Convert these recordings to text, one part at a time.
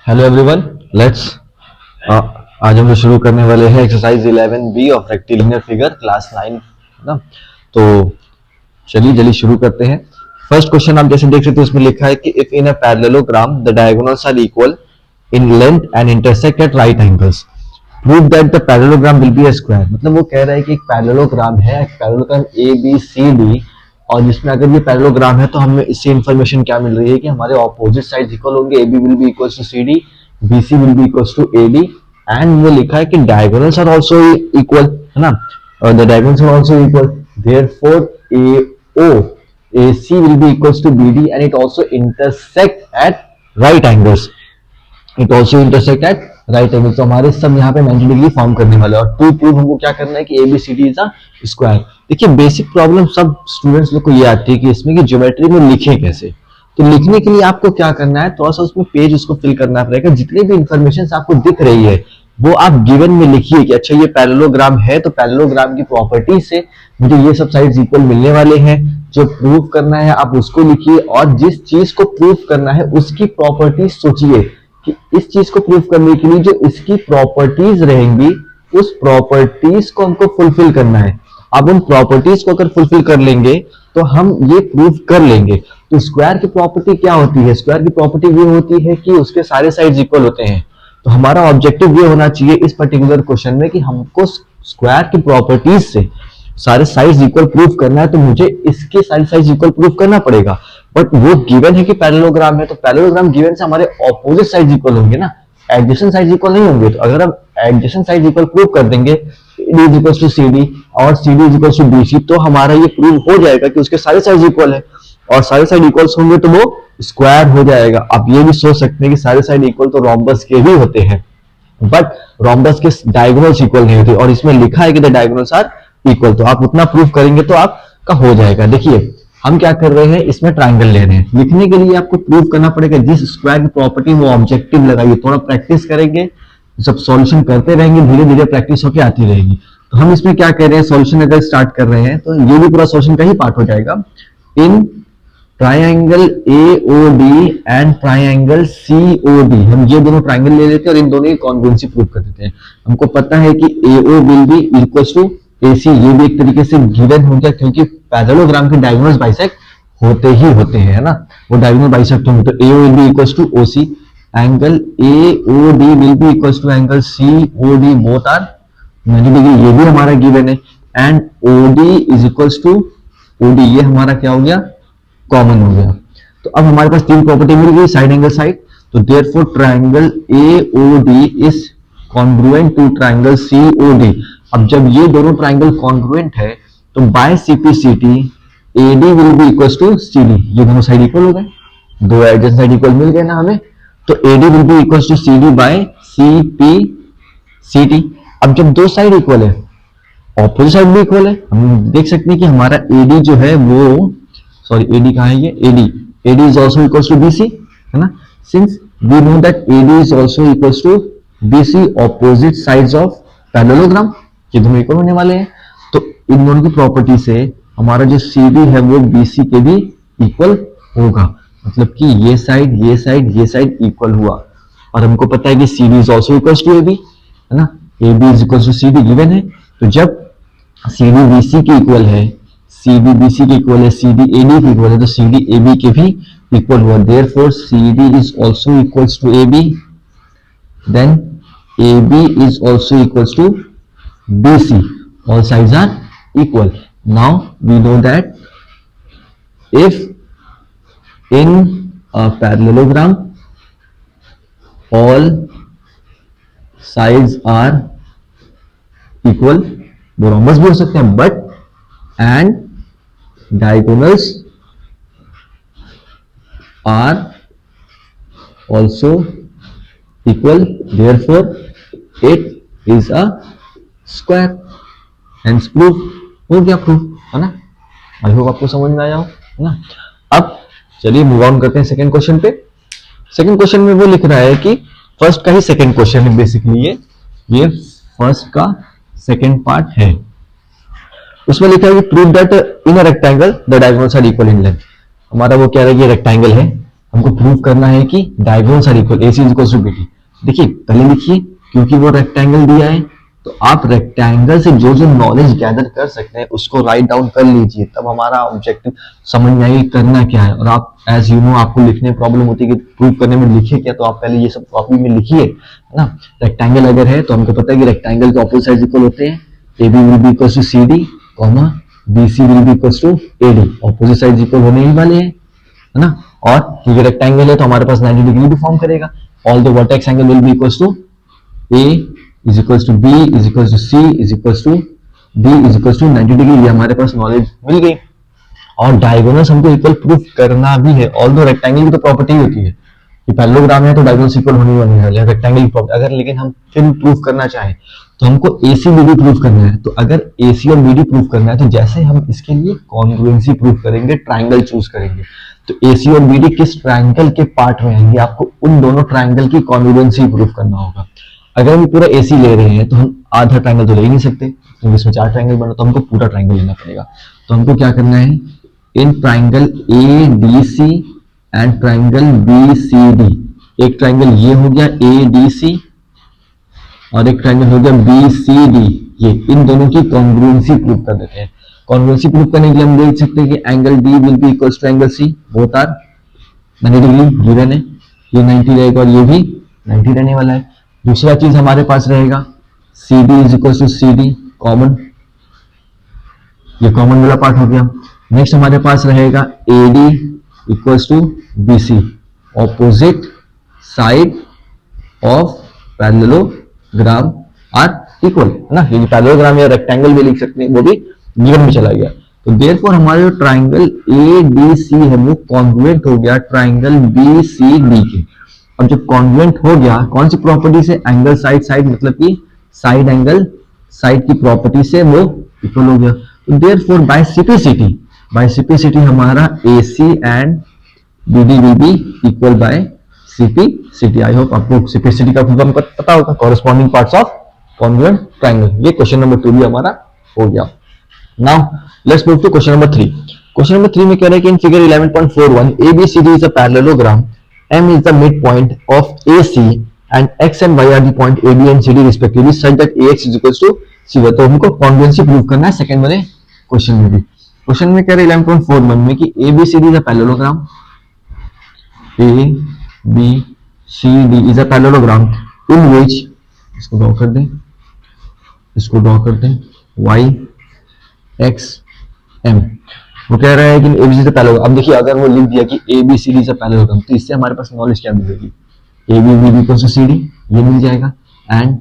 Hello everyone, let's आज हम लोग शुरू करने वाले हैं exercise 11B of rectilinear figure class 9 है ना। तो चलिए जल्दी शुरू करते हैं। फर्स्ट क्वेश्चन आप जैसे देख सकते हो उसमें लिखा है कि if in a parallelogram the diagonals are equal in length and intersect at right angles prove that the parallelogram will be a square. मतलब वो कह रहा है कि एक पैरेललोग्राम है, पैरेललोग्राम ABCD, और जिसमें अगर ये पैरेललोग्राम है तो हमें इससे इंफॉर्मेशन क्या मिल रही है कि हमारे ऑपोजिट साइड इक्वल होंगे। AB will be equals to CD, BC will be equals to AD, and वो लिखा है कि डायगोनल्स आर आल्सो इक्वल, है ना, और the diagonals are also equal, therefore AC will be equals to BD and it also intersect at right angles. It also intersect at right angle. तो हमारे सब यहाँ पे 90 डिग्री फॉर्म करने वाले हैं। और टू प्रूव हमको क्या करना है कि ABCD इज अ स्क्वायर। देखिए बेसिक प्रॉब्लम सब स्टूडेंट्स लोग को ये आती है कि इसमें कि ज्योमेट्री में लिखे कैसे। तो लिखने के लिए आपको क्या करना है, थोड़ा सा उसमें पेज उसको फिल करना पड़ेगा। जितनी भी इंफॉर्मेशन आपको दिख रही है वो आप गिवन में लिखिए कि अच्छा ये पैरेललोग्राम है तो पैरेललोग्राम की प्रॉपर्टी से मुझे ये सब साइड्स इक्वल मिलने वाले हैं। जो प्रूव करना है आप उसको लिखिए, और जिस चीज को प्रूव करना है उसकी प्रॉपर्टीज सोचिए कि इस चीज को प्रूव करने के लिए जो इसकी प्रॉपर्टीज रहेंगी उस प्रॉपर्टीज को हमको फुलफिल करना है। अब उन प्रॉपर्टीज को अगर फुलफिल कर लेंगे तो हम ये प्रूव कर लेंगे। तो स्क्वायर की प्रॉपर्टी क्या होती है? स्क्वायर की प्रॉपर्टी ये होती है कि उसके सारे साइड्स इक्वल होते हैं। तो हमारा ऑब्जेक्टिव ये होना चाहिए इस पर्टिकुलर क्वेश्चन में कि हमको स्क्वायर की प्रॉपर्टीज से सारे साइड्स इक्वल प्रूव करना है, तो मुझे इसके सारे साइड्स इक्वल प्रूव करना पड़ेगा। बट वो गिवन है कि पैरेललोग्राम है, तो पैरेललोग्राम गिवन से हमारे ऑपोजिट साइड्स इक्वल होंगे ना, एडजेसेंट साइड्स इक्वल नहीं होंगे। तो अगर हम एडजेसेंट साइड्स इक्वल प्रूव कर देंगे AD is equal to CD और CD is equal to BC, तो हमारा ये प्रूव हो जाएगा कि उसके सारे साइड्स इक्वल है, और सारे साइड इक्वल्स होंगे तो वो स्क्वायर हो जाएगा। आप ये भी सोच सकते हैं कि सारे साइड इक्वल तो रोम्बस के भी होते हैं, बट रोम्बस के डायगोनल्स इक्वल नहीं होते, और इसमें लिखा है कि द डायगोनल्स आर इक्वल। तो आप उतना प्रूफ करेंगे तो आपका हो जाएगा। देखिए हम क्या कर रहे हैं, इसमें ट्रायंगल ले रहे हैं। लिखने के लिए आपको प्रूव करना पड़ेगा जिस स्क्वायर की प्रॉपर्टी वो ऑब्जेक्टिव लगाइए। थोड़ा प्रैक्टिस करेंगे, सब सॉल्यूशन करते रहेंगे, धीरे धीरे प्रैक्टिस होकर आती रहेगी। तो हम इसमें क्या कह रहे हैं, सॉल्यूशन अगर स्टार्ट कर रहे हैं तो ये भी पूरा सॉल्यूशन का ही पार्ट हो जाएगा। In triangle AOD and triangle COD, हम ये दोनों ट्रायंगल ले लेते हैं और इन दोनों की कॉन्ग्रुएंसी प्रूव कर देते हैं। हमको पता है कि AO will be equals to AC, ये भी एक तरीके से गिवन हो गया क्योंकि पैरेललोग्राम के डायगोनल्स बाइसेक्ट होते ही होते हैं, है ना, वो डायगोनल बाइसेक्ट होंगे। तो AO will be equals to OC, angle AOD will be equals to angle COD, both are 90 degree, ये भी हमारा गिवन है। And OD is equals to OD, ये हमारा क्या हो गया, कॉमन हो गया। तो अब हमारे पास तीन प्रॉपर्टी मिल गई, साइड एंगल साइड। तो therefore triangle AOD is congruent to triangle COD। अब जब ये दोनों ट्रायंगल कॉन्ग्रुएंट है तो by CPCT AD will be equals to CD, ये दोनों साइड इक्वल हो गए, दो एडजेसेंट साइड इक्वल मिल गए ना हमें। तो AD will be equals to CD by CPCT। अब जब दो साइड इक्वल है, ऑपोजिट साइड भी इक्वल है, हम देख सकते हैं कि हमारा AD जो है वो, सॉरी AD कहाँ है, ये AD is also equals to BC, है ना। Since we know that AD is also equals to BC, opposite sides of parallelogram, ये दोनों इक्वल होने वाले हैं। तो इन दोनों की प्रॉपर्टी से हमारा जो CD है वो BC के भी इक्वल होगा। मतलब कि ये साइड ये साइड ये साइड इक्वल हुआ, और हमको पता है कि CD is also equals to AB, है ना, AB is equals to CD given है। तो जब CD BC के इक्वल है, CD BC के इक्वल है, CD AD के इक्वल है, तो CD AB के भी इक्वल हुआ। Therefore CD is also equals to AB, then AB is also equals to BC, all sides are equal. Now we know that if in a parallelogram all sides are equal, वो rhombus भी हो सकते हैं, but and diagonals are also equal, therefore it is a square, hence proof हो गया, proof, है ना। I hope आपको समझ में आया हो, है ना। अब चलिए मूव ऑन करते हैं सेकंड क्वेश्चन पे। सेकंड क्वेश्चन में वो लिख रहा है कि फर्स्ट का ही सेकंड क्वेश्चन है बेसिकली, ये फर्स्ट का सेकंड पार्ट है। उसमें लिखा है कि prove that in a rectangle the diagonals are equal in length. हमारा वो कह रहा है कि रेक्टेंगल है, हमको प्रूव करना है कि diagonals are equal, AC is equal to BD। देखिए पहले लिखिए, क्योंकि वो रेक्टेंगल दिया है तो आप रेक्टेंगल से जो जो नॉलेज गैदर कर सकते हैं उसको राइट डाउन कर लीजिए, तब हमारा ऑब्जेक्टिव समझ में आएगी करना क्या है। और आप एज यू नो आपको लिखने में प्रॉब्लम होती है कि प्रूव करने में लिखिए क्या, तो आप पहले ये सब कॉपी में लिखिए, है ना। रेक्टेंगल अगर है तो हमको पता है कि रेक्टेंगल के ऑपोजिट साइड इक्वल होते हैं, AB will be equal to CD, BC will be equal to AD, opposite side equal होने ही वाले हैं, है ना। और क्योंकि रेक्टेंगल है तो हमारे पास 90 डिग्री भी फॉर्म करेगा। All the vertex angle will be equal to A is equal to B is equal to C is equal to D is equal to 90 degree. ये हमारे पास नॉलेज मिल गई। और डायगोनल्स हमको इक्वल प्रूफ करना भी है। ऑल दो रेक्टेंगल की तो प्रॉपर्टी होती है कि पैरेललोग्राम है तो डायगोनल्स इक्वल होने वाले हैं रेक्टेंगल की प्रॉपर्टी। अगर लेकिन हम फिर भी प्रूफ करना चाहें तो हमको AC BD प्रूफ करना है। तो अगर AC और BD प्रूफ करना है तो जैसे हम इसके लिए कॉन्ग्रुएंसी प्रूफ करेंगे, ट्राइंगल चूज करेंगे, तो AC और BD किस ट्राइंगल के पार्ट में आएंगे, आपको उन दोनों ट्राइंगल की कॉन्ग्रुएंसी प्रूफ करना होगा। अगर हम पूरा AC ले रहे हैं तो हम आधा ट्राइंगल तो ले ही नहीं सकते क्योंकि इसमें 4 ट्राइंगल बना, तो हमको पूरा ट्राइंगल लेना पड़ेगा। तो हमको क्या करना है, in triangle ADC and triangle BCD, एक ट्राइंगल ये हो गया ADC और एक ट्राइंगल हो गया BCD, ये इन दोनों की कॉन्ग्रुएंसी प्रूफ कर देते हैं। कॉन्ग्रुएंसी प्रूफ करने के लिए हम देख सकते हैं कि angle D will be equal to angle C, both are 90 degree given है, ये 90 रहेगा और ये भी 90 रहने वाला है। दूसरा चीज हमारे पास रहेगा CD is equal to CD common, ये कॉमन वाला पार्ट हो गया। नेक्स्ट हमारे पास रहेगा AD equal to BC, opposite side of parallelogram are equal, है ना। ये पैरेललोग्राम या रेक्टेंगल भी लिख सकते हैं, वो भी गिवन में चला गया। तो देयरफॉर हमारे जो ट्राइंगल ADC है वो कॉन्ग्रुएंट हो गया ट्राइंगल BCD के। अब जब कॉन्ग्रुएंट हो गया कौन सी प्रॉपर्टी से, एंगल साइड साइड, मतलब कि साइड एंगल साइड की प्रॉपर्टी से वो इक्वल हो गया। तो देयरफॉर बाय सिपिसिटी हमारा AC and BD will be equal by CPCT. I hope आपको सिपिसिटी का फुल पता होगा, corresponding parts of congruent triangle. ये क्वेश्चन नंबर 2 भी हमारा हो गया। Now let's move to question number 3। Question number 3 में कह रहा है कि in figure 11.41 ABCD is a parallelogram, M is the midpoint of AC and X and Y are the point AB and CD respectively such that AX is equals to C। तो हमको congruency prove करना है second वाले question में भी। Question में कह रहे हैं 11.41 में कि ABCD is a parallelogram, ABCD is a parallelogram in which, इसको ड्रॉ कर दें, Y X M। वो कह रहा है कि ABC से पैरेललोग्राम। अब देखिए अगर वो लिख दिया कि ABCD से पैरेललोग्राम तो इससे हमारे पास नॉलेज क्या मिलेगी, AB will be equal to CD, ये मिल जाएगा, and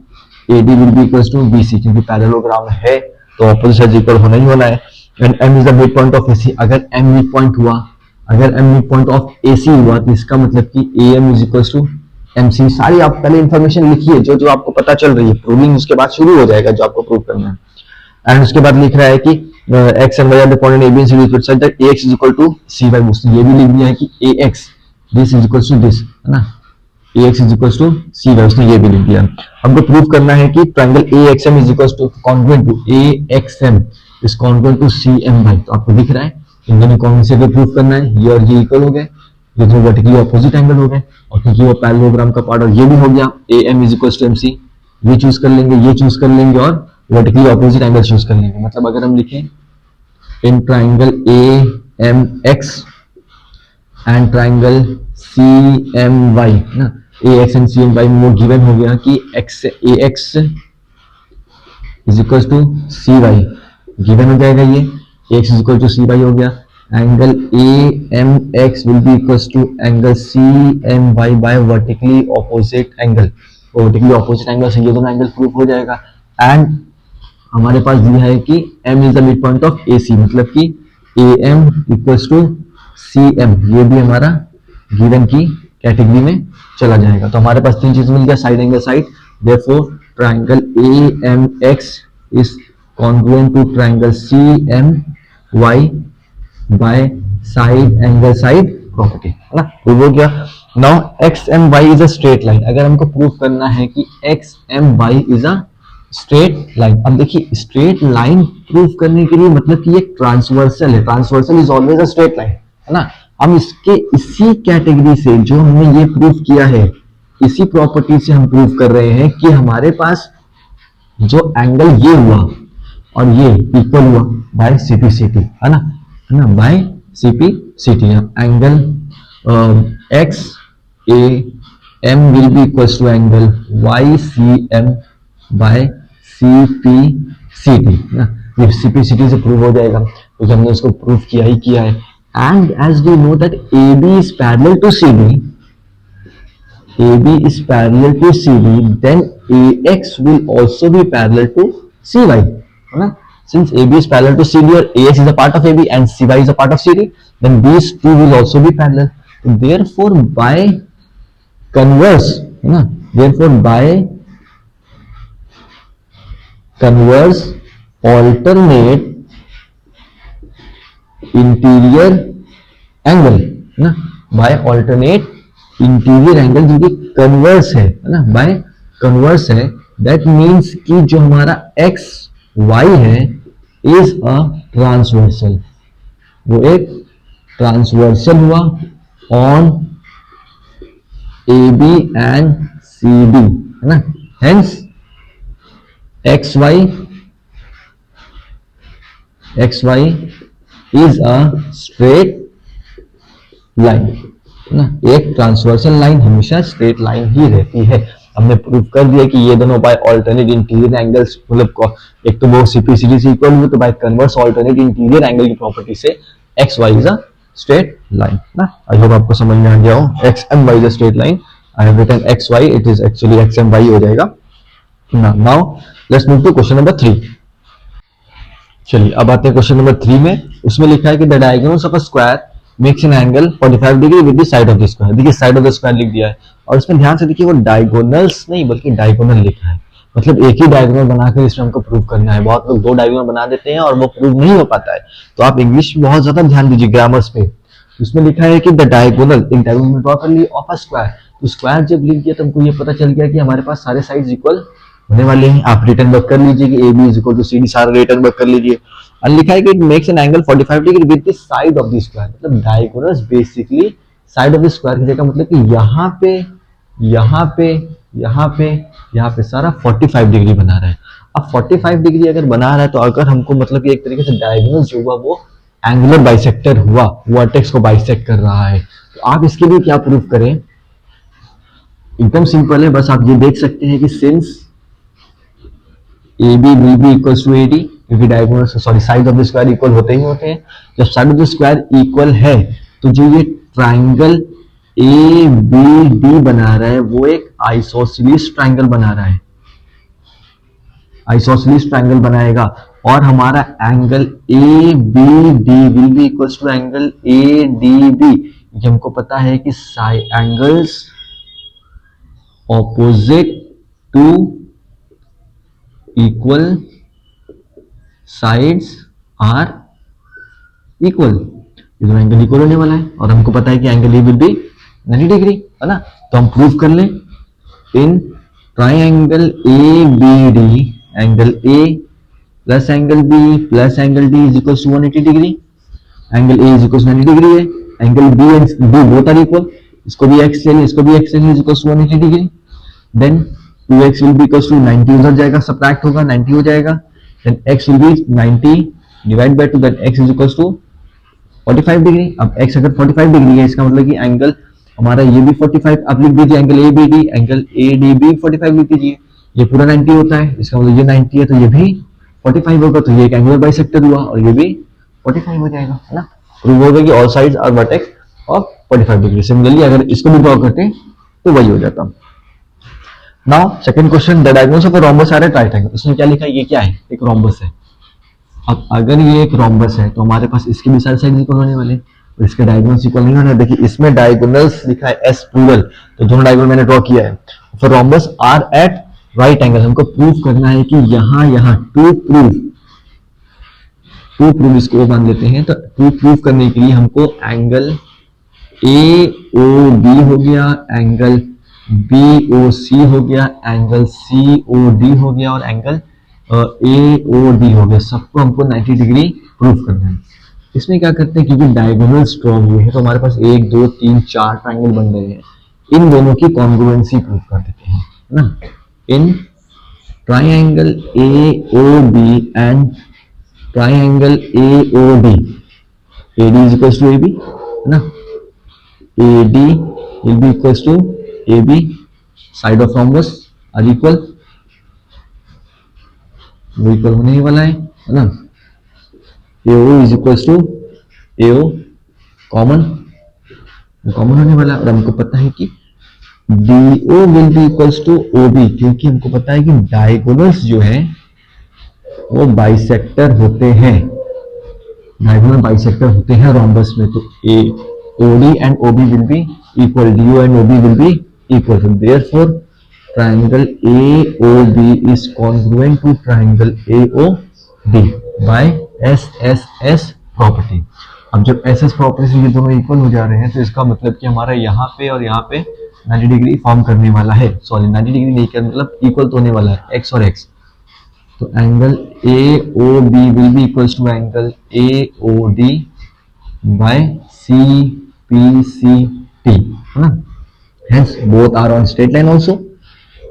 AD will be equal to BC, क्योंकि पैरेललोग्राम है तो ऑपोजिट साइड इक्वल होना ही होना है। And M is the mid point of AC, अगर M मिड पॉइंट हुआ, अगर M mid point of AC हुआ तो इसका मतलब कि AM is equal to MC। सारी आप पहले इंफॉर्मेशन लिखिए जो जो आपको पता चल रही है, प्रूविंग उसके बाद शुरू हो जाएगा जो आपको प्रूव करना है। एंड उसके बाद लिख रहा है कि X and Y are the point AB and CD such that AX is equal to CY। उसने ये भी लिख दिया है कि AX this is equal to this, है ना, AX is equal to CY, उसने ये भी लिख दिया। हमको प्रूव करना है कि triangle AXM is equal to congruent to AXM is congruent to CMY। तो आपको दिख रहा है इन दोनों कॉन्ग्रुएंसी को प्रूव करना है, ये और ये इक्वल हो गए, ये दोनों वर्टिकली ऑपोजिट एंगल हो गए, और क्योंकि वो पैरेललोग्राम का पार्ट और ये भी हो गया AM is equal to MC, ये चूज कर लेंगे, ये चूज कर लेंगे और वर्टिकली ऑपोजिट एंगल चूज कर लेंगे। मतलब अगर हम लिखें in triangle AMX and triangle CMY ना, AX एंड CMY में वो गिवन हो गया कि AX is equal to CY, given हो जाएगा ये, AX is equal to CY हो गया। Angle AMX will be equal to angle CMY by vertically opposite angle, vertically opposite angle से ये दोनों एंगल प्रूव हो जाएगा। एंड हमारे पास दिया है कि M is the mid point of AC, मतलब कि AM इक्वल्स टू CM, ये भी हमारा गिवन की कैटेगरी में चला जाएगा। तो हमारे पास तीन चीज मिल गया, side angle side, therefore triangle AMX is congruent to triangle CMY by side angle side property, है ना, तो हो गया। Now XMY is a straight line. अगर हमको प्रूव करना है कि XMY is a straight line, अब देखिए स्ट्रेट लाइन प्रूफ करने के लिए मतलब कि ये ट्रांसवर्सल है, transversal is always a straight line, है ना। हम इसके इसी कैटेगरी से जो हमने ये प्रूफ किया है, इसी प्रॉपर्टी से हम प्रूफ कर रहे हैं कि हमारे पास जो एंगल ये हुआ और ये इक्वल हुआ बाय सीपीसीटी, है ना by CPCT. Angle X A M will be equals to angle Y C M by CPCT ना। ये सीपीसीटी से प्रूव हो जाएगा क्योंकि हमने उसको प्रूफ किया ही किया है। And as we know that A B is parallel to C B, AB is parallel to CD, then AX will also be parallel to CY, है ना? Since AB is parallel to CD or AX is a part of AB and CY is a part of CD, then these two will also be parallel. So therefore, by converse, है ना? Therefore, by converse alternate interior angle, है ना? By alternate interior angle जो कि converse है ना, by converse है, that means कि जो हमारा एक्स वाई है इज अ ट्रांसवर्सल, वो एक ट्रांसवर्सल हुआ on A B and C D, है ना। Hence X Y is a straight line ना। एक ट्रांसवर्सल लाइन हमेशा स्ट्रेट लाइन ही रहती है। हमने प्रूव कर दिया कि ये दोनों बाय ऑल्टरनेट इंटीरियर एंगल्स, मतलब एक तो वो सीपीसीटी से इक्वल हुए, तो by converse alternate interior angle की प्रॉपर्टी से X Y is a straight line ना। आई होप आपको समझ में आ गया हो। X M Y is a straight line, I have written X Y, it is actually X M Y हो जाएगा ना। Now let's move to question number 3। चलिए अब आते हैं क्वेश्चन नंबर 3 में। उसमें लिखा है कि the diagonals of a square makes an angle 45 degree with the side of the square. देखिए साइड ऑफ द स्क्वायर लिख दिया है और इसमें ध्यान से देखिए वो डायगोनल्स नहीं बल्कि डायगोनल लिखा है, मतलब एक ही डायगोनल बनाकर इसमें हमको प्रूव करना है। बहुत लोग दो डायगोनल बना देते हैं और वो प्रूव नहीं हो पाता है, तो आप इंग्लिश में बहुत ज्यादा ध्यान दीजिए ग्रामर्स पे। इसमें लिखा है कि द डायगोनल, इन डायगोनल में ड्रॉ कर लिए ऑफ अ स्क्वायर, तो स्क्वायर जब लिख दिया तो हमको ये पता चल गया कि हमारे पास सारे साइड्स इक्वल होने वाले हैं। आप रिटर्न वर्क कर लीजिए कि A B is equal to C D, सारा रिटर्न वर्क कर लीजिए। और लिखा है कि it makes an angle 45 degree with the side of the square, मतलब diagonals basically side of the square की जगह, मतलब कि यहाँ पे यहाँ पे यहाँ पे यहाँ पे सारा 45 डिग्री बना रहा है। अब 45 डिग्री अगर बना रहा है तो अगर हमको मतलब कि एक तरीके से डायगोनल जो हुआ वो एंगुलर बाइसेक्टर हुआ, वर्टेक्स को बाइसेक्ट कर रहा है, तो आप इसके लिए क्या प्रूफ करें? एकदम सिंपल है, बस आप ये देख सकते हैं कि since AB will be equals to AD, क्योंकि diagonal sorry side of the square equal होते ही होते हैं। जब side of the square equal है तो जो ये ट्राइंगल ABD बना रहा है वो एक आइसोसेलेस ट्राइंगल बना रहा है, आइसोसेलेस ट्राइंगल बनाएगा और हमारा angle ABD will be equals to angle ADB। ये हमको पता है कि angles opposite to equal sides are equal, ये एंगल इक्वल होने वाला है और हमको पता है कि angle A will be 90 degree, है ना। तो हम प्रूव कर लें in triangle ABD angle A plus angle B plus angle D is equal to 180 degree, angle A is equal to 90 degree है, angle B and D both are equal, इसको भी x ले लें इसको भी x ले लें, is equal to 180 degree. Then 2x will be equals to 90 उधर जाएगा, सब्ट्रैक्ट होगा 90 हो जाएगा, then x will be 90 divide by 2, then x is equals to 45 degree. अब x अगर 45 डिग्री है इसका मतलब कि एंगल हमारा ये भी 45, अब लिख दीजिए एंगल ABD, एंगल ADB 45 लिख दीजिए, ये पूरा 90 होता है, इसका मतलब ये 90 है तो ये भी 45 होगा, तो ये एक एंगुलर बाइसेक्टर हुआ और ये भी 45 हो जाएगा, है ना। प्रूव होगा कि all sides are vertex of 45 degree. Similarly अगर इसको भी ड्रॉ करते तो वही हो जाता। Now second question, the diagonals of a rhombus are at right angle. इसमें क्या लिखा है? ये क्या है? एक रोम्बस है। अब अगर ये एक रोम्बस है तो हमारे पास इसके भी सारे साइड इक्वल होने वाले और इसके डायगोनल्स इक्वल नहीं होने। देखिए इसमें डायगोनल्स लिखा है एस प्लूरल, तो दोनों डायगोनल मैंने ड्रॉ किया है। For rhombus are at right angle, हमको प्रूव करना है कि यहाँ टू प्रूव इसको मान लेते हैं, तो टू प्रूव करने के लिए हमको एंगल AOB हो गया, एंगल BOC हो गया, एंगल COD हो गया और एंगल AOD हो गया, सबको हमको 90 डिग्री प्रूव करना है। इसमें क्या करते हैं, क्योंकि डायगोनल्स ड्रॉ हुए हैं तो हमारे पास 1 2 3 4 ट्राइंगल बन रहे हैं, इन दोनों की कॉन्ग्रुएंसी प्रूव कर देते हैं, है ना। In triangle A O B and triangle A O D, A D is equal to A B, है ना, A D will be equal to A B, side of rhombus are equal, वो equal होने ही वाला है ना। AO is equal to AO, common common होने वाला है, और हमको पता है कि DO will be equal to OB, क्योंकि हमको पता है कि डायगोनल्स जो है वो बाइसेक्टर होते हैं, डायगोनल बाइसेक्टर होते हैं रोम्बस में, तो OD and OB will be equal, DO and OB will be equal, so therefore triangle AOB is congruent to triangle AOD by SSS property। अब जब SS प्रॉपर्टी से ये दोनों इक्वल हो जा रहे हैं तो इसका मतलब कि हमारा यहाँ पे और यहाँ पे 90 डिग्री फॉर्म करने वाला है, सॉरी 90 डिग्री नहीं कर, मतलब इक्वल तो होने वाला है x और x, तो angle AOB will be equal to angle AOD by CPCT, है ना। Hence both are on straight line also,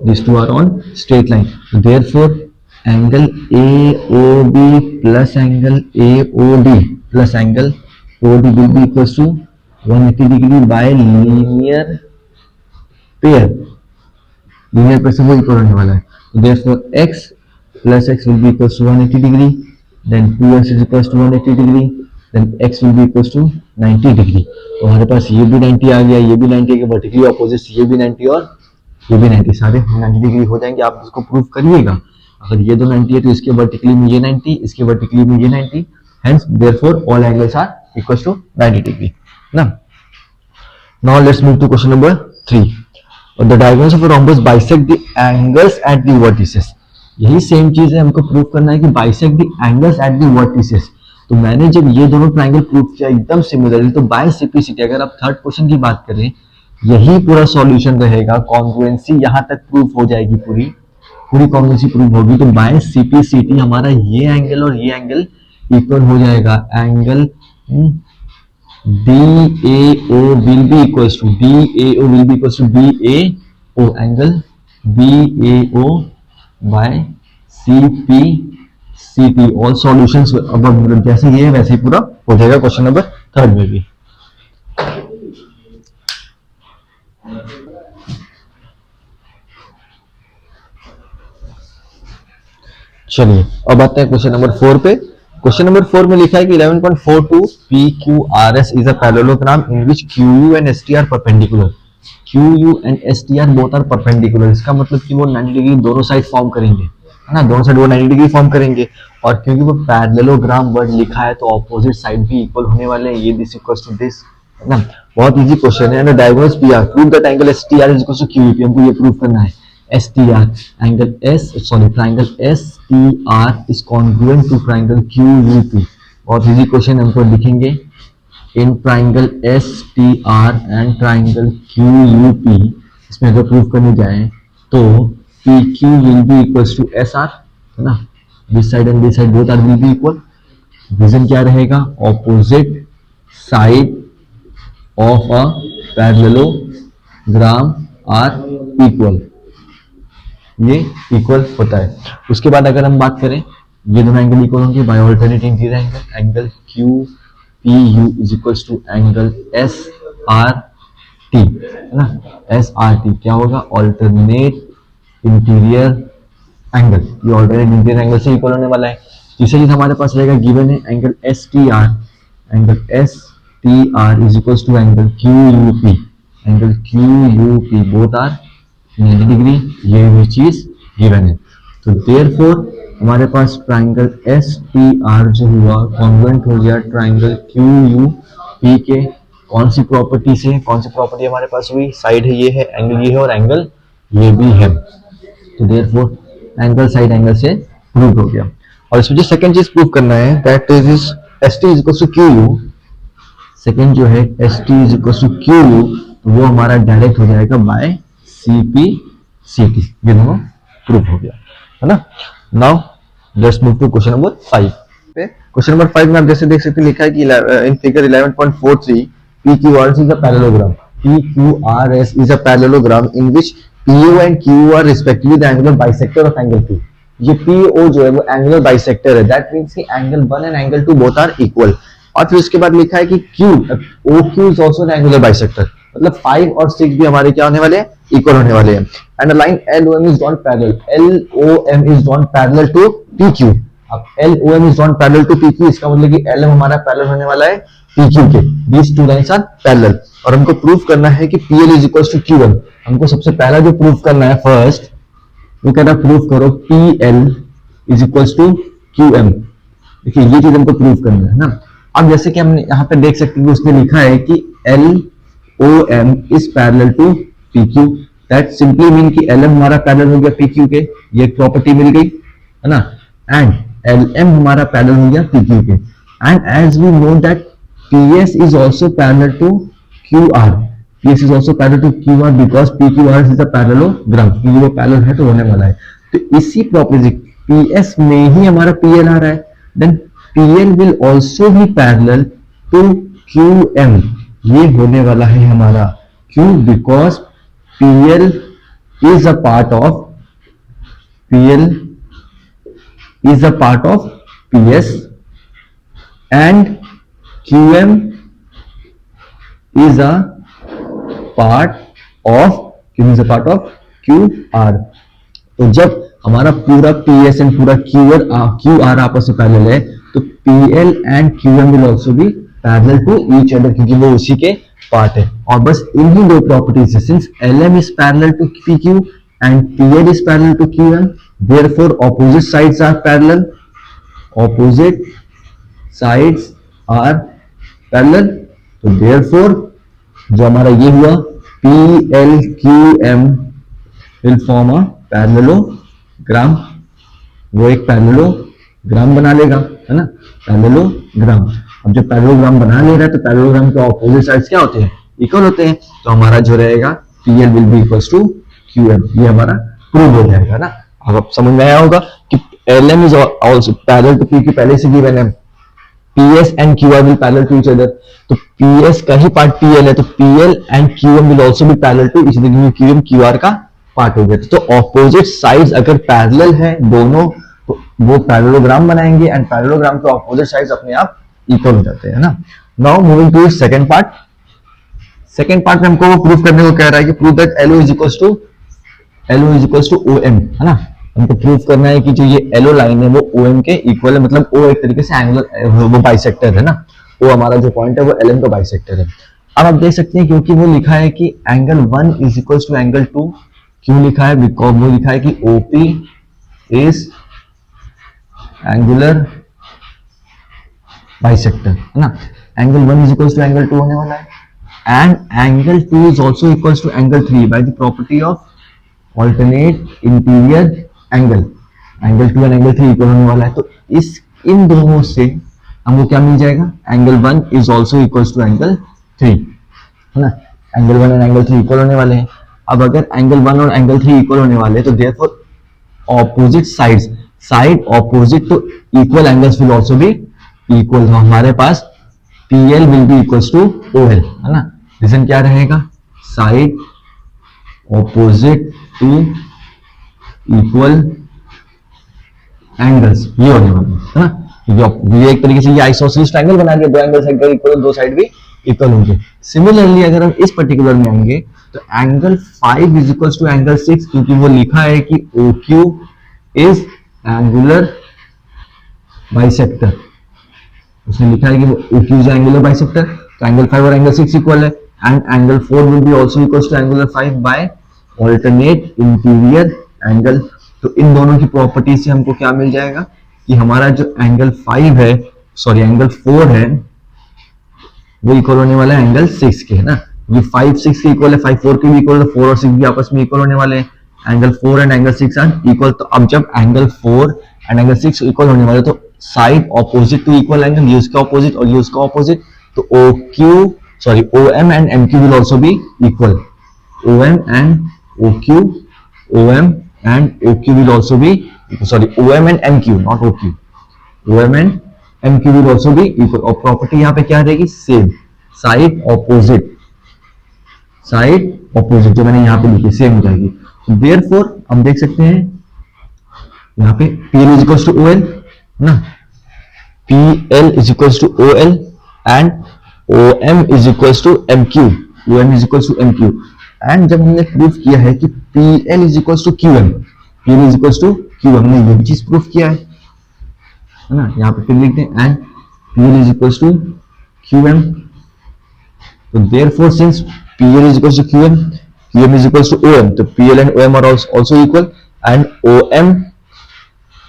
these two are on straight line, therefore angle AOB plus angle AOD plus angle OD will be equals to 180 degree by linear pair, linear pair से वो equal होने वाला है, therefore x plus x will be equals to 180 degree, then 2x is equals to 180 degree, then x will be equals to 90 degree. तो हमारे पास ये भी 90 आ गया, ये भी 90 आ गया, वर्टिकली ऑपोजिट ये भी 90 और ये भी 90, सारे 90 डिग्री हो जाएंगे। आप इसको प्रूव करिएगा, अगर ये दो 90 है तो इसके वर्टिकली में ये 90, इसके वर्टिकली में ये 90, hence therefore all angles are equals to 90 degree ना। Now let's move to question number 3, the diagonals of a rhombus bisect the angles at the vertices। यही सेम चीज है, हमको प्रूव करना है कि bisect the angles at the vertices। तो मैंने जब ये दोनों ट्राइंगल प्रूव किया एकदम सिमिलरली, तो बाय सिम्प्लिसिटी अगर आप थर्ड क्वेश्चन की बात करें, यही पूरा सॉल्यूशन रहेगा, कॉन्ग्रुएंसी यहां तक प्रूव हो जाएगी, पूरी कॉन्ग्रुएंसी प्रूव होगी, तो बाय सिम्प्लिसिटी हमारा ये एंगल और ये एंगल इक्वल हो जाएगा, angle DAO will be equals to BAO, angle BAO by CPCT, all solutions अब जैसे ये वैसे ही पूरा हो जाएगा क्वेश्चन नंबर 3 में भी। चलिए अब आते हैं क्वेश्चन नंबर 4 पे। क्वेश्चन नंबर 4 में लिखा है कि 11.42 PQRS is a parallelogram in which QU and ST are perpendicular, QU and ST are both are perpendicular। इसका मतलब कि वो 90 डिग्री दोनों साइड फॉर्म करेंगे, है ना, दोनों साइड वो 90 डिग्री फॉर्म करेंगे, और क्योंकि वो पैरेललोग्राम वर्ड लिखा है तो ऑपोजिट साइड भी इक्वल होने वाले हैं, ये दिस इक्वल्स टू दिस, है ना। बहुत इजी क्वेश्चन है ना। Diagonals PR, prove that angle STR is equals to QUP, हमको ये प्रूव करना है। STR angle triangle STR is congruent to triangle QUP। बहुत इजी क्वेश्चन, हमको लिखेंगे in triangle STR and triangle QUP, इसमें अगर प्रूव करने जाए तो PQ will be equals to SR, है ना, this side and this side both are will be equal। Reason क्या रहेगा, opposite side of a parallelogram are equal, ये इक्वल होता है। उसके बाद अगर हम बात करें, ये दोनों एंगल इक्वल होंगे by alternate interior angle, angle QPU is equals to angle SRT, है ना, SRT क्या होगा, ऑल्टरनेट इंटीरियर एंगल, ये ऑल्टरनेट इंटीरियर एंगल से इक्वल होने वाला है। तीसरा चीज हमारे पास रहेगा, गिवन है angle STR is equals to angle QUP, both are 90 degree, ये भी चीज गिवन है। तो देयरफॉर हमारे पास ट्राइंगल STR जो हुआ कॉन्ग्रुएंट हो गया ट्राइंगल QUP के कौन सी प्रॉपर्टी से, कौन सी प्रॉपर्टी हमारे पास हुई, साइड है ये है, एंगल ये है और एंगल ये भी है, तो देयरफॉर एंगल साइड एंगल से प्रूव हो गया। और इसमें जो सेकंड चीज प्रूव करना है that is ST is equals to QU, second जो है ST is equals to QU, तो वो हमारा डायरेक्ट हो जाएगा बाय CPCT, ये दोनों प्रूव हो गया, है ना। Now let's move to question number 5 पे। क्वेश्चन नंबर 5 में आप जैसे देख सकते हैं लिखा है कि in figure 11.43 PQRS is a parallelogram. PQRS is a parallelogram in which PO and Q are respectively the angular bisector of angle Q. ये PO जो है वो एंगुलर बाइसेक्टर है, दैट मींस कि angle 1 and angle 2 both are equal. और फिर उसके बाद लिखा है कि Q OQ is also an angular bisector, मतलब 5 और 6 भी हमारे क्या होने वाले हैं, इक्वल होने वाले हैं। And line LOM is drawn parallel, LOM is drawn parallel to PQ। अब LOM is drawn parallel to PQ, इसका मतलब कि LM हमारा पैरेलल होने वाला है PQ के, these two lines are parallel। और हमको प्रूफ करना है कि PL is equals to Q1। हमको सबसे पहला जो प्रूफ करना है फर्स्ट, वो कहना प्रूफ करो PL is equals to QM। देखिए ये चीज हमको प्रूफ करना है ना। अब जैसे कि हम यहाँ पे देख सकते हैं कि उसने लिखा है कि LOM is parallel to PQ, that simply mean कि LM हमारा पैरेलल हो गया PQ के, ये प्रॉपर्टी मिल गई है ना। एंड LM हमारा पैरेलल हो गया PQ के। And as we know that PS is also parallel to QR, PS is also parallel to QR because PQR is a parallelogram, क्योंकि वो पैरेलल है तो होने वाला है। तो इसी प्रॉपर्टी PS में ही हमारा PL आ रहा है, then PL will also be parallel to QM, ये होने वाला है हमारा क्यों, because PL is a part of PS and QM is a part of QR। तो जब हमारा पूरा PS एंड पूरा QR आपस में पैरेलल है तो PL and QM will also be parallel to each other, क्योंकि वो उसी के पार्ट है। और बस इन्हीं दो प्रॉपर्टीज से, since LM is parallel to PQ and PL is parallel to QM, therefore opposite sides are parallel, तो therefore जो हमारा ये हुआ PLQM will form a parallelogram, वो एक पैरेललोग्राम बना लेगा, है ना, पैरेललोग्राम। अब जब पैरेललोग्राम बना ले रहा है तो पैरेललोग्राम के ऑपोजिट साइड्स क्या होते हैं, इक्वल होते हैं। तो हमारा जो रहेगा PL will be equals to QM, ये हमारा प्रूव हो जाएगा ना। अब आप समझ में आया होगा कि LM is also parallel to PQ, पहले से गिवन है। PS and QR will parallel to each other, तो PS का ही पार्ट PL है तो PL and QM will also be parallel to each other, क्योंकि QM QR का पार्ट हो गया। तो ऑपोजिट साइड्स अगर पैरेलल है दोनों तो वो पैरेललोग्राम बनाएंगे एंड पैरेललोग्राम के ऑपोजिट साइड्स अपने आप इक्वल हो जाते हैं ना। Now moving to second part. Second part में हमको वो प्रूफ करने को कह रहा है कि prove that LO is equals to OM, है ना। हमको प्रूफ करना है कि जो ये LO लाइन है वो OM के इक्वल है, मतलब O एक तरीके से एंगुलर वो बाइसेक्टर है ना। O हमारा जो पॉइंट है वो LM का बाइसेक्टर है। अब आप देख सकते हैं क्योंकि वो लिखा है कि angle 1 is equals to angle 2, क्यों लिखा है, बिकॉज वो लिखा है कि OP is एंगुलर बाइसेक्टर, है ना। Angle 1 is equals to angle 2 होने वाला है and angle 2 is also equals to angle 3 by the property of alternate interior angle। Angle 2 and angle 3 equal होने वाला है, तो इन दोनों से हमको क्या मिल जाएगा, angle 1 is also equals to angle 3, है ना। एंगल 1 एंड एंगल 3 इक्वल होने वाले हैं। अब अगर एंगल 1 और एंगल 3 इक्वल होने वाले हैं तो देयरफॉर ऑपोजिट साइड ऑपोजिट तो equal angles will also be equal. तो हमारे पास PL will be equals to OL, है ना। रीजन क्या रहेगा, side opposite to equal angles, ये होने वाला है ना। ये एक तरीके से ये आइसोसेलेस ट्रायंगल बना दिया, दो एंगल साइड इक्वल, दो साइड भी इक्वल होंगे। सिमिलरली अगर हम इस पर्टिकुलर में आएंगे तो angle 5 is equal to angle 6, क्योंकि वो लिखा है कि OQ इज एंगुलर बाइसेक्टर। उसने लिखा है कि OQ इज एंगुलर बाइसेक्टर, तो एंगल 5 और एंगल 6 इक्वल है and angle 4 will be also equal to angular 5 by alternate interior angle. तो इन दोनों की प्रॉपर्टी से हमको क्या मिल जाएगा कि हमारा जो एंगल 5 है, सॉरी एंगल 4 है, वो इक्वल होने वाला है एंगल 6 के, है ना। ये 5 6 के इक्वल है, 5 4 के भी इक्वल है, 4 और 6 भी आपस में इक्वल होने वाले हैं। Angle 4 and angle 6 are equal. तो अब जब एंगल 4 एंड एंगल 6 इक्वल होने वाले तो side opposite to equal angle, ये उसका ऑपोजिट और ये उसका ऑपोजिट, तो OM and MQ will also be equal. OM and OQ will also be, sorry, OM and MQ, not OQ, OM and MQ will also be equal, और property यहाँ पे क्या रहेगी, same, side opposite, side opposite जो मैंने यहाँ पे लिखी सेम हो जाएगी। देयरफॉर हम देख सकते हैं यहाँ पे PL is equal to OL ना, PL is equal to OL and OM is equal to MQ, OM is equal to MQ। And जब हमने प्रूफ किया है कि PL is equal to QM, PL is equal to QM, हमने ये भी चीज प्रूफ किया है ना, यहाँ पे फिर लिखते हैं and PL is equal to QM। तो therefore since PL is equal to QM, QM is equal to OM, तो PL and OM are also equal, and OM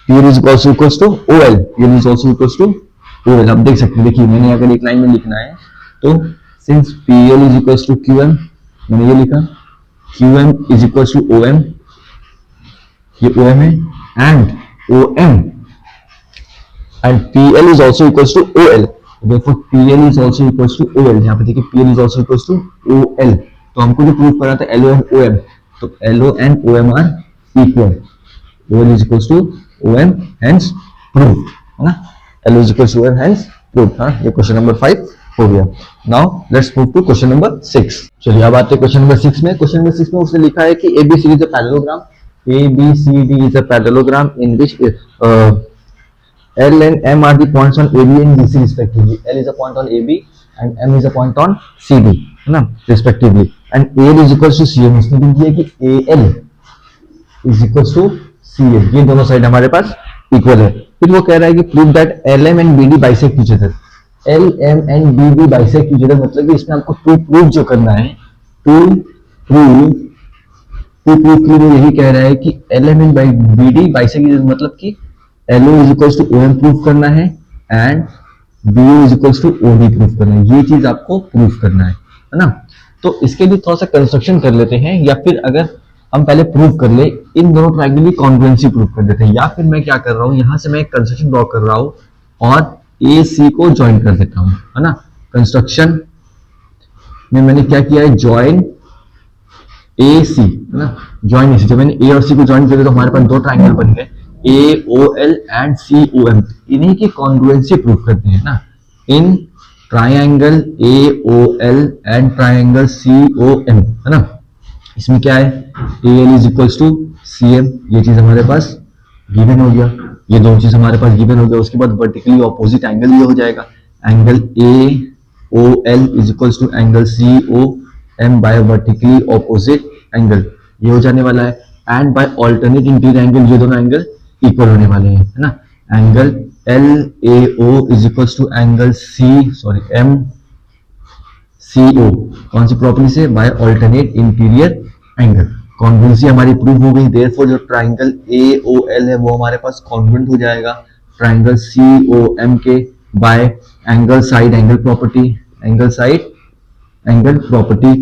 PL is also equal to OL, PL is also equal to OL। अब देख सकते हैं, देखिए मैंने अगर एक line में लिखना है तो since PL is equal to QM, मैंने ये लिखा QM is equal to OM, ये OM है, and OM and PL is also equal to OL, therefore PL is also equals to OL। यहाँ पे देखिए PL is also equals to OL, तो हमको जो प्रूफ करना था LO and OM, तो LO and OM are equal, OL is equals to OM, hence proved, है ना, LO is equals to OM, hence proved। हाँ, ये क्वेश्चन नंबर 5 हो गया। Now let's move to question number 6। चलिए अब आते हैं क्वेश्चन नंबर 6 में। क्वेश्चन नंबर 6 में उसने लिखा है कि ABCD is a parallelogram, ABCD is a parallelogram in which L and M are the points on AB and BC respectively। L is a point on AB and M is a point on CD, है ना, respectively। And AL is equals to CM, इसने भी दिया कि AL is equals to CM, ये दोनों side हमारे पास equal है। फिर वो कह रहा है कि prove that LM and BD bisect each other, LM and BD bisect each other, मतलब कि इसमें आपको टू प्रूव जो करना है, टू प्रूव के लिए यही कह रहा है कि LM and BD bisect each other, मतलब कि LO is equals to OM proof करना है and BO is equals to OD proof करना है, ये चीज आपको प्रूफ करना है ना। तो इसके लिए थोड़ा सा कंस्ट्रक्शन कर लेते हैं, या फिर अगर हम पहले प्रूफ कर ले, इन दोनों ट्रायंगल की कॉन्ग्रुएंसी प्रूफ कर देते हैं, या फिर मैं क्या कर रहा हूं, यहां से मैं एक कंस्ट्रक्शन ड्रॉ कर रहा हूं और AC को ज्वाइन कर देता हूं, है ना। कंस्ट्रक्शन में मैंने क्या किया है, ज्वाइन AC, है ना, ज्वाइन AC। जब मैंने A और C को ज्वाइन किया तो हमारे पास दो ट्रायंगल बन गए, AOL एंड COM, इन्हीं की कॉन्ग्रुएंसी प्रूफ करते हैं ना, in triangle AOL and triangle COM, है ना। इसमें क्या है, AL is equals to CM, ये चीज हमारे पास गिवन हो गया, ये दोनों चीज हमारे पास गिवन हो गया। उसके बाद वर्टिकली ऑपोजिट एंगल ये हो जाएगा, angle AOL is equals to angle COM by vertically opposite angle, ये हो जाने वाला है। And by alternate interior angle, ये दोनों एंगल इक्वल होने वाले हैं, है ना। Angle LAO is equals to angle MCO, कौन सी प्रॉपर्टी से, by alternate interior angle. Congruency हमारी प्रूव हो गई, देयरफॉर जो ट्रायंगल AOL है वो हमारे पास कॉन्ग्रुएंट हो जाएगा ट्रायंगल COM के by angle side angle property, angle side angle property.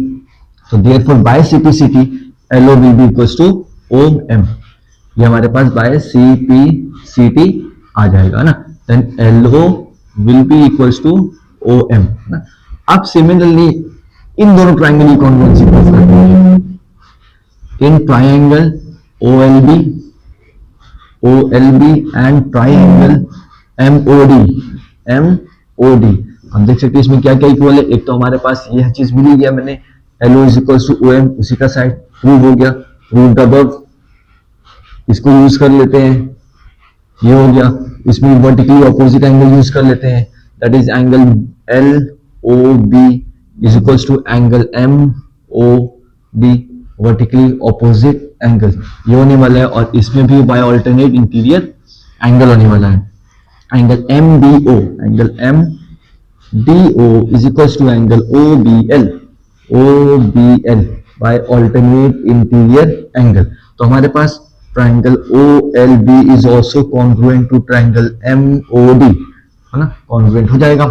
तो therefore by CPCT LO will be equals to OM, ये हमारे पास बाय CPCT आ जाएगा ना, then LO will be equals to OM ना। अब सिमिलरली इन दोनों triangle की कॉन्ग्रुएंसी प्रूफ करते हैं, in triangle OLB and triangle MOD, हम देख सकते हैं इसमें क्या क्या इक्वल है। एक तो हमारे पास यह चीज मिली गया, मैंने LO is equal to OM, उसी का साइड प्रूव हो गया, रूट अबव इसको यूज कर लेते हैं, ये हो गया। इसमें वर्टिकली ऑपोजिट एंगल यूज कर लेते हैं, that is angle LOB is equals to angle MOD, vertically opposite angle ये होने वाला है। और इसमें भी बाय ऑल्टरनेट इंटीरियर एंगल होने वाला है, angle MDO is equals to angle OBL by alternate interior angle. तो हमारे पास triangle OLB is also congruent to triangle MOD, है ना, कॉन्ग्रुएंट हो जाएगा।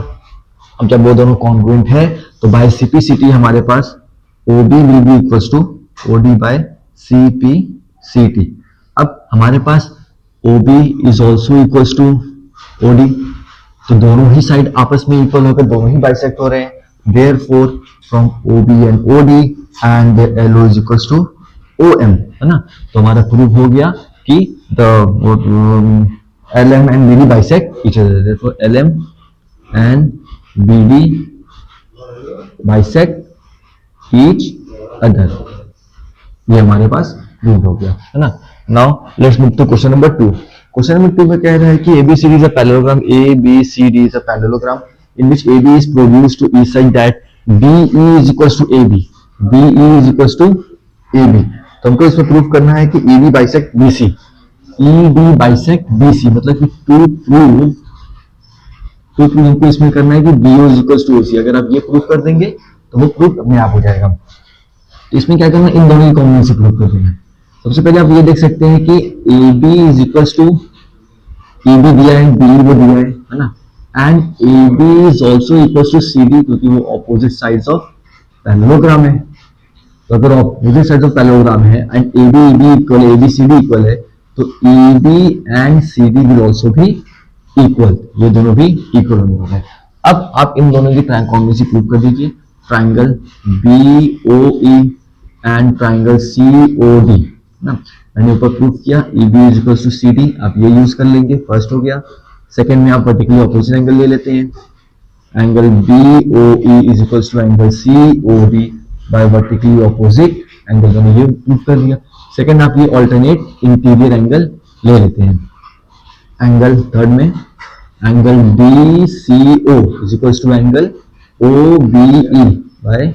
अब जब वो दोनों कॉन्ग्रुएंट है तो बाय CPCT हमारे पास OB will be equals to OD by CPCT। अब हमारे पास OB is also equals to OD, तो दोनों ही साइड आपस में इक्वल होकर दोनों ही बाइसेक्ट हो रहे हैं, therefore from OB and OD and LO is equals to OM, है ना। तो हमारा प्रूफ हो गया कि LM and BD bisect each other. Therefore LM and BD bisect each other. ये हमारे पास प्रूव हो गया है ना. Now let's move to question number 2. Question number 2 में कह रहा है कि ABCD is a parallelogram. ABCD is a parallelogram in which AB is produced to each side that BE is equals to AB. BE is equals to AB. तो हमको इसमें prove करना है कि EB bisect BC. EB bisect BC मतलब कि to prove हमको इसमें करना है कि BO is equals to OC. अगर आप ये प्रूव कर देंगे तो वो प्रूफ अपने आप हो जाएगा. तो इसमें क्या करना है, इन दोनों की कॉम्बिनेशन प्रूव कर देना है. सबसे पहले आप ये देख सकते हैं कि AB is equals to EB दिया है, BE वो दिया है ना, and AB is also equals to CD क्योंकि वो ऑपोजिट साइड्स ऑफ पैरेललोग्राम है. तो अगर ऑपोजिट साइड्स ऑफ पैरेललोग्राम है एंड AB इक्वल है, ABCD इक्वल है, तो EB and CD will also भी इक्वल. ये दोनों भी इक्वल होने वाला है. अब आप इन दोनों की कॉम्बिनेशन प्रूव कर दीजिए. Triangle BOE and triangle COD ना, मैंने ऊपर प्रूफ किया EB is equal to CD. आप ये यूज कर लेंगे, फर्स्ट हो गया. सेकंड में आप वर्टिकली ऑपोजिट एंगल ले लेते हैं. Angle BOE is equal to angle COD by vertically opposite angle. दोनों ये प्रूफ कर दिया. सेकंड आप ये ऑल्टरनेट इंटीरियर एंगल ले लेते हैं. एंगल थर्ड में angle BCO is equal to angle OBE by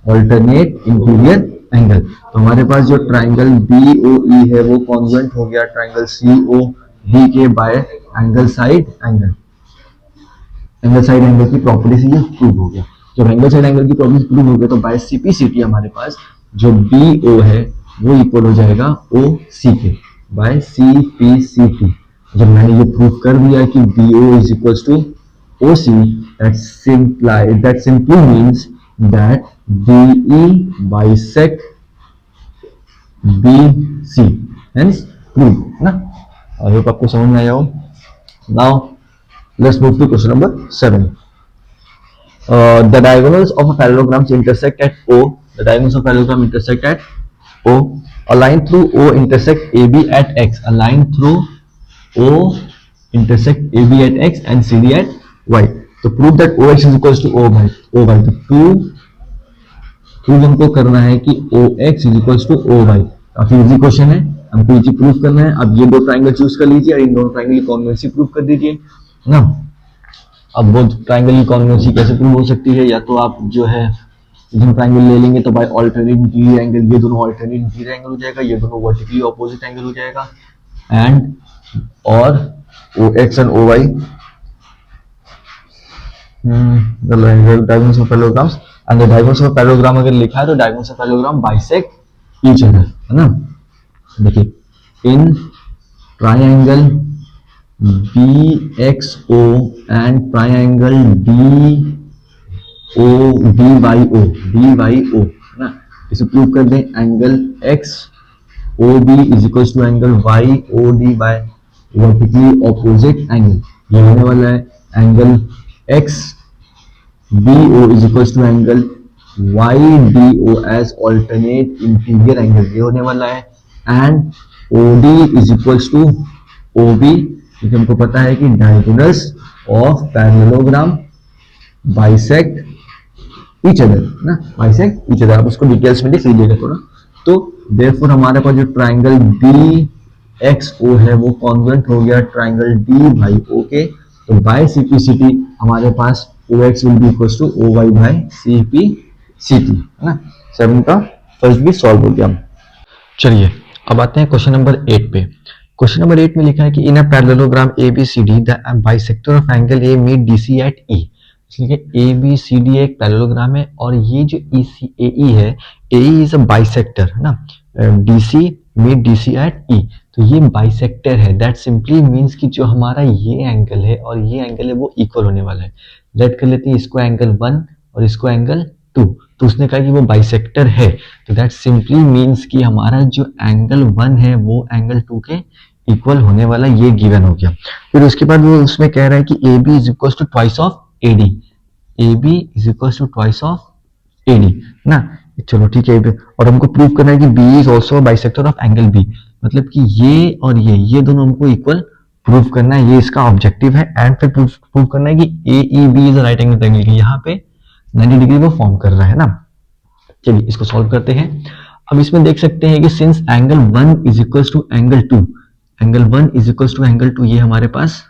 alternate interior angle. तो हमारे पास जो ट्राइंगल BOE है वो कॉन्ग्रुएंट हो गया ट्राइंगल COD के by angle side angle. Angle side angle की प्रॉपर्टी से ये प्रूव हो गया. जब एंगल साइड एंगल की प्रॉपर्टी प्रूव हो गया तो बाय CPCT हमारे पास जो BO है वो इक्वल हो जाएगा OC के बाय CPCT. जब मैंने ये प्रूव कर दिया कि BO is equal to OC, that simply means that BE bisect BC. Hence proved ना. I hope आपको समझ में आया हो. Now let's move to question number 7. The diagonals of a parallelogram intersect at O. The diagonals of parallelogram intersect at O. A line through O intersect AB at X. A line through O intersect AB at X and CD at Y. तो prove that OX is equals to O by. तो prove हमको करना है कि OX is equals to O by. काफी easy question है, हमको easy prove करना है. अब ये दो ट्राइंगल चूज कर लीजिए और इन दोनों ट्राइंगल की कॉन्ग्रुएंसी प्रूव कर दीजिए ना. अब वो ट्राइंगल की कॉन्ग्रुएंसी कैसे प्रूव हो सकती है, या तो आप जो है दोनों ट्राइंगल ले लेंगे तो बाय ऑल्टरनेट इंटीरियर एंगल, ये दोनों ऑल्टरनेट इंटीरियर एंगल हो जाएगा, ये दोनों वर्टिकली ऑपोजिट एंगल हो जाएगा. एंड और OX and OY the diagonals of parallelograms, and the diagonals of parallelogram अगर लिखा है तो diagonals of parallelogram bisect each other है ना. देखिए in triangle BXO and triangle DYO है ना. इसे प्रूव कर दें. Angle XOB is equal to angle YOD by vertically opposite angle. ये होने वाला है angle XBO is equals to angle YDO as alternate interior angle. ये होने वाला है. And OD is equals to OB क्योंकि हमको पता है कि diagonals of parallelogram bisect each other ना, bisect each other. आप उसको डिटेल्स में देख लीजिएगा थोड़ा. तो therefore हमारे पास जो ट्राइंगल DXO है वो कॉन्ग्रुएंट हो गया ट्राइंगल DYO के. तो बाय CPCT हमारे पास OX will be equals to OY by CPCT है ना. 7 का फर्स्ट भी सॉल्व हो गया. चलिए अब आते हैं क्वेश्चन नंबर 8 पे. क्वेश्चन नंबर 8 में लिखा है कि in a parallelogram ABCD the bisector of angle A meet DC at E. इसलिए ABCD एक पैरेललोग्राम है और ये जो AE है, AE इज अ बाइसेक्टर है ना. DC meet DC at E. तो ये बाइसेक्टर है. दैट सिंपली मीन्स कि जो हमारा ये एंगल है और ये एंगल है वो इक्वल होने वाला है. लेट कर लेते हैं इसको एंगल 1 और इसको एंगल 2. तो उसने कहा कि वो बाइसेक्टर है. तो दैट सिंपली मीन्स कि हमारा जो एंगल 1 है वो एंगल 2 के इक्वल होने वाला, ये गिवन हो गया. फिर उसके बाद वो उसमें कह रहा है कि AB is equal to twice of AD. AB is equal to twice of AD ना. चलो ठीक है. और हमको प्रूव करना है कि B is also bisector of angle B. मतलब कि ये और ये दोनों हमको इक्वल प्रूव करना है, ये इसका ऑब्जेक्टिव है। एंड फिर प्रूव करना है कि AEB is a right angle triangle, यहाँ पे 90 डिग्री को फॉर्म कर रहा है ना। चलिए इसको सॉल्व करते हैं। अब इसमें देख सकते हैं कि since angle 1 is equal to angle 2, angle 1 is equal to angle 2, ये हमारे पास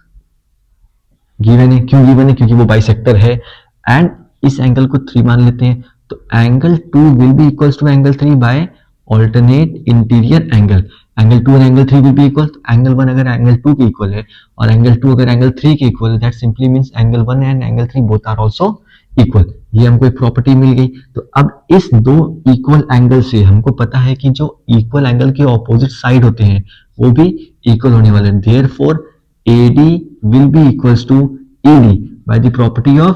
गिवन है। क्यों गिवन है? क्योंकि वो बाइसेक्टर है। एंड इस एंगल को 3 मान लेते हैं, तो angle 2 will be equal to angle 3 by alternate interior angle. Angle 2 और angle 3 will be equal. Angle 1 अगर एंगल 2 के इक्वल है और एंगल 2 अगर एंगल 3 के इक्वल है, that simply means angle 1 and angle 3 both are also equal. ये हमको एक प्रॉपर्टी मिल गई। तो अब इस दो इक्वल एंगल से हमको पता है कि जो इक्वल एंगल के ऑपोजिट साइड होते हैं वो भी इक्वल होने वाले हैं। Therefore AD will be equals to ED by the property of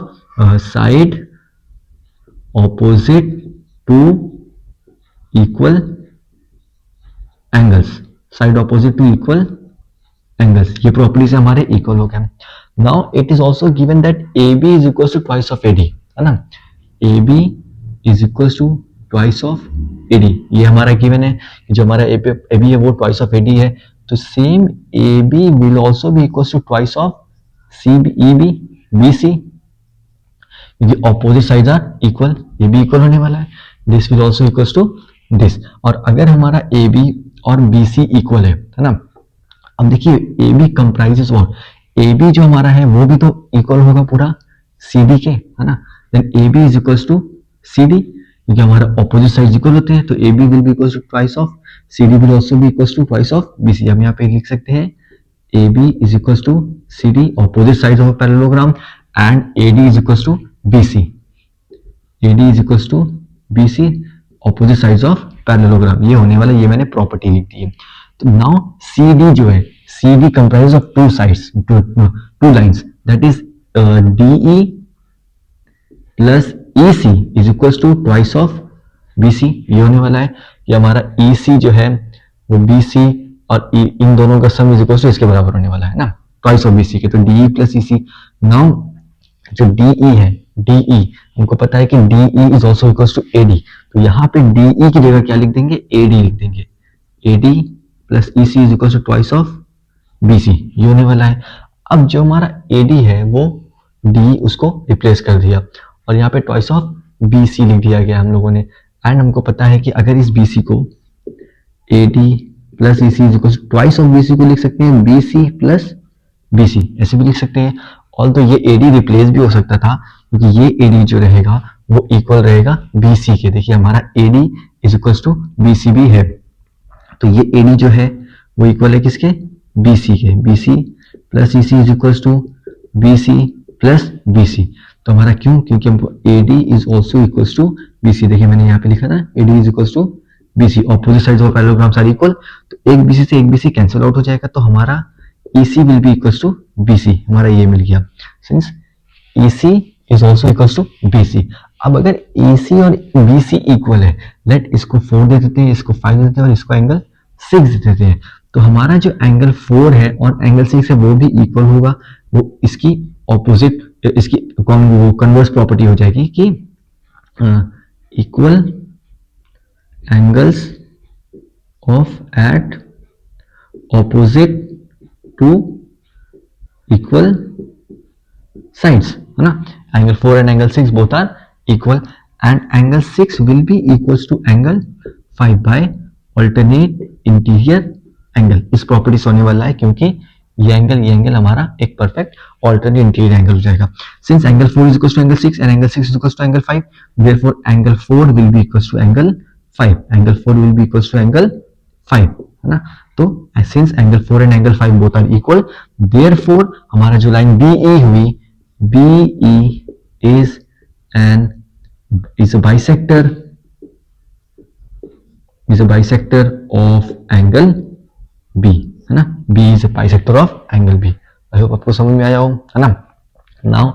side opposite to equal angles, side opposite to equal angles, ये प्रॉपर्टी से हमारे इक्वल हो गए। Now it is also given that AB is equals to twice of AD, है ना। AB is equals to twice of AD, ये हमारा given है। जो हमारा AB है वो twice of AD है, तो same AB will also be equals to twice of EB BC, क्योंकि ऑपोजिट साइड्स आर इक्वल, ये भी इक्वल होने वाला है। This will also equals to this. और अगर हमारा AB और BC इक्वल है ना, अब देखिए AB कंप्राइजेस व्हाट, AB जो हमारा है वो भी तो इक्वल होगा पूरा CD के, है ना। Then AB is equals to CD, क्योंकि हमारा ऑपोजिट साइड्स इक्वल होते हैं, तो AB will be equals to twice of CD will also be equals to twice of BC। हम यहाँ पे लिख सकते हैं AB is equals to CD, opposite sides of parallelogram, and AD is equals to BC, AD is equals to BC, opposite sides of parallelogram. ये होने वाला, ये मैंने प्रॉपर्टी लिख दी है। तो नाउ CD जो है, CD comprises of two sides, two lines, that is DE plus EC is equals to twice of BC। ये होने वाला है कि हमारा EC जो है वो BC और इन दोनों का सम इज इक्वल्स टू इसके बराबर होने वाला है ना, ट्वाइस ऑफ BC के। तो DE प्लस EC। नाउ जो DE है, DE हमको पता है कि DE is also equals to AD, तो यहाँ पे DE की जगह क्या लिख देंगे, AD लिख देंगे। AD plus EC is equals to twice of BC, ये होने वाला है। अब जो हमारा AD है वो DE उसको रिप्लेस कर दिया और यहाँ पे ट्वाइस ऑफ BC लिख दिया गया हम लोगों ने। एंड हमको पता है कि अगर इस BC को AD plus EC is equal to twice of BC को लिख सकते हैं BC प्लस BC, ऐसे भी लिख सकते हैं। ऑल तो ये AD रिप्लेस भी हो सकता था, क्योंकि ये AD जो रहेगा वो इक्वल रहेगा BC के। देखिए हमारा AD is equal to BC भी है, तो ये AD जो है वो इक्वल है किसके, BC के। BC plus EC is equal to BC plus BC। तो हमारा क्यों, क्योंकि हमको AD is also equal to BC। देखिए मैंने यहाँ पे लिखा था AD is equal to BC, opposite sides of parallelograms are equal, तो एक BC से एक BC कैंसिल आउट हो जाएगा, तो हमारा EC will be equal to BC, हमारा ये मिल गया। Since EC is also equal to BC। अब अगर EC और BC इक्वल है, लेट इसको 4 दे देते हैं, इसको 5 दे देते हैं और इसको एंगल 6 दे देते हैं, तो हमारा जो एंगल 4 है और एंगल 6 है वो भी इक्वल होगा। वो इसकी ऑपोजिट, इसकी कन्वर्स प्रॉपर्टी हो जाएगी कि equal angles of at opposite to equal sides, है ना। Angle 4 and angle 6 both are equal, and angle 6 will be equals to angle 5 by alternate interior angle. इस प्रॉपर्टी से होने वाला है, क्योंकि ये एंगल हमारा एक परफेक्ट ऑल्टरनेट इंटीरियर एंगल हो जाएगा। Since angle 4 is equal to angle 6 and angle 6 is equal to angle 5, therefore angle 4 will be equal to angle 5, angle 4 will be equal to angle 5, है ना। तो since angle 4 and angle 5 both are equal, therefore हमारा जो line BE हुई, BE is a bisector of angle B, है ना। B is a bisector of angle B। I hope आपको समझ में आया हो, है ना। Now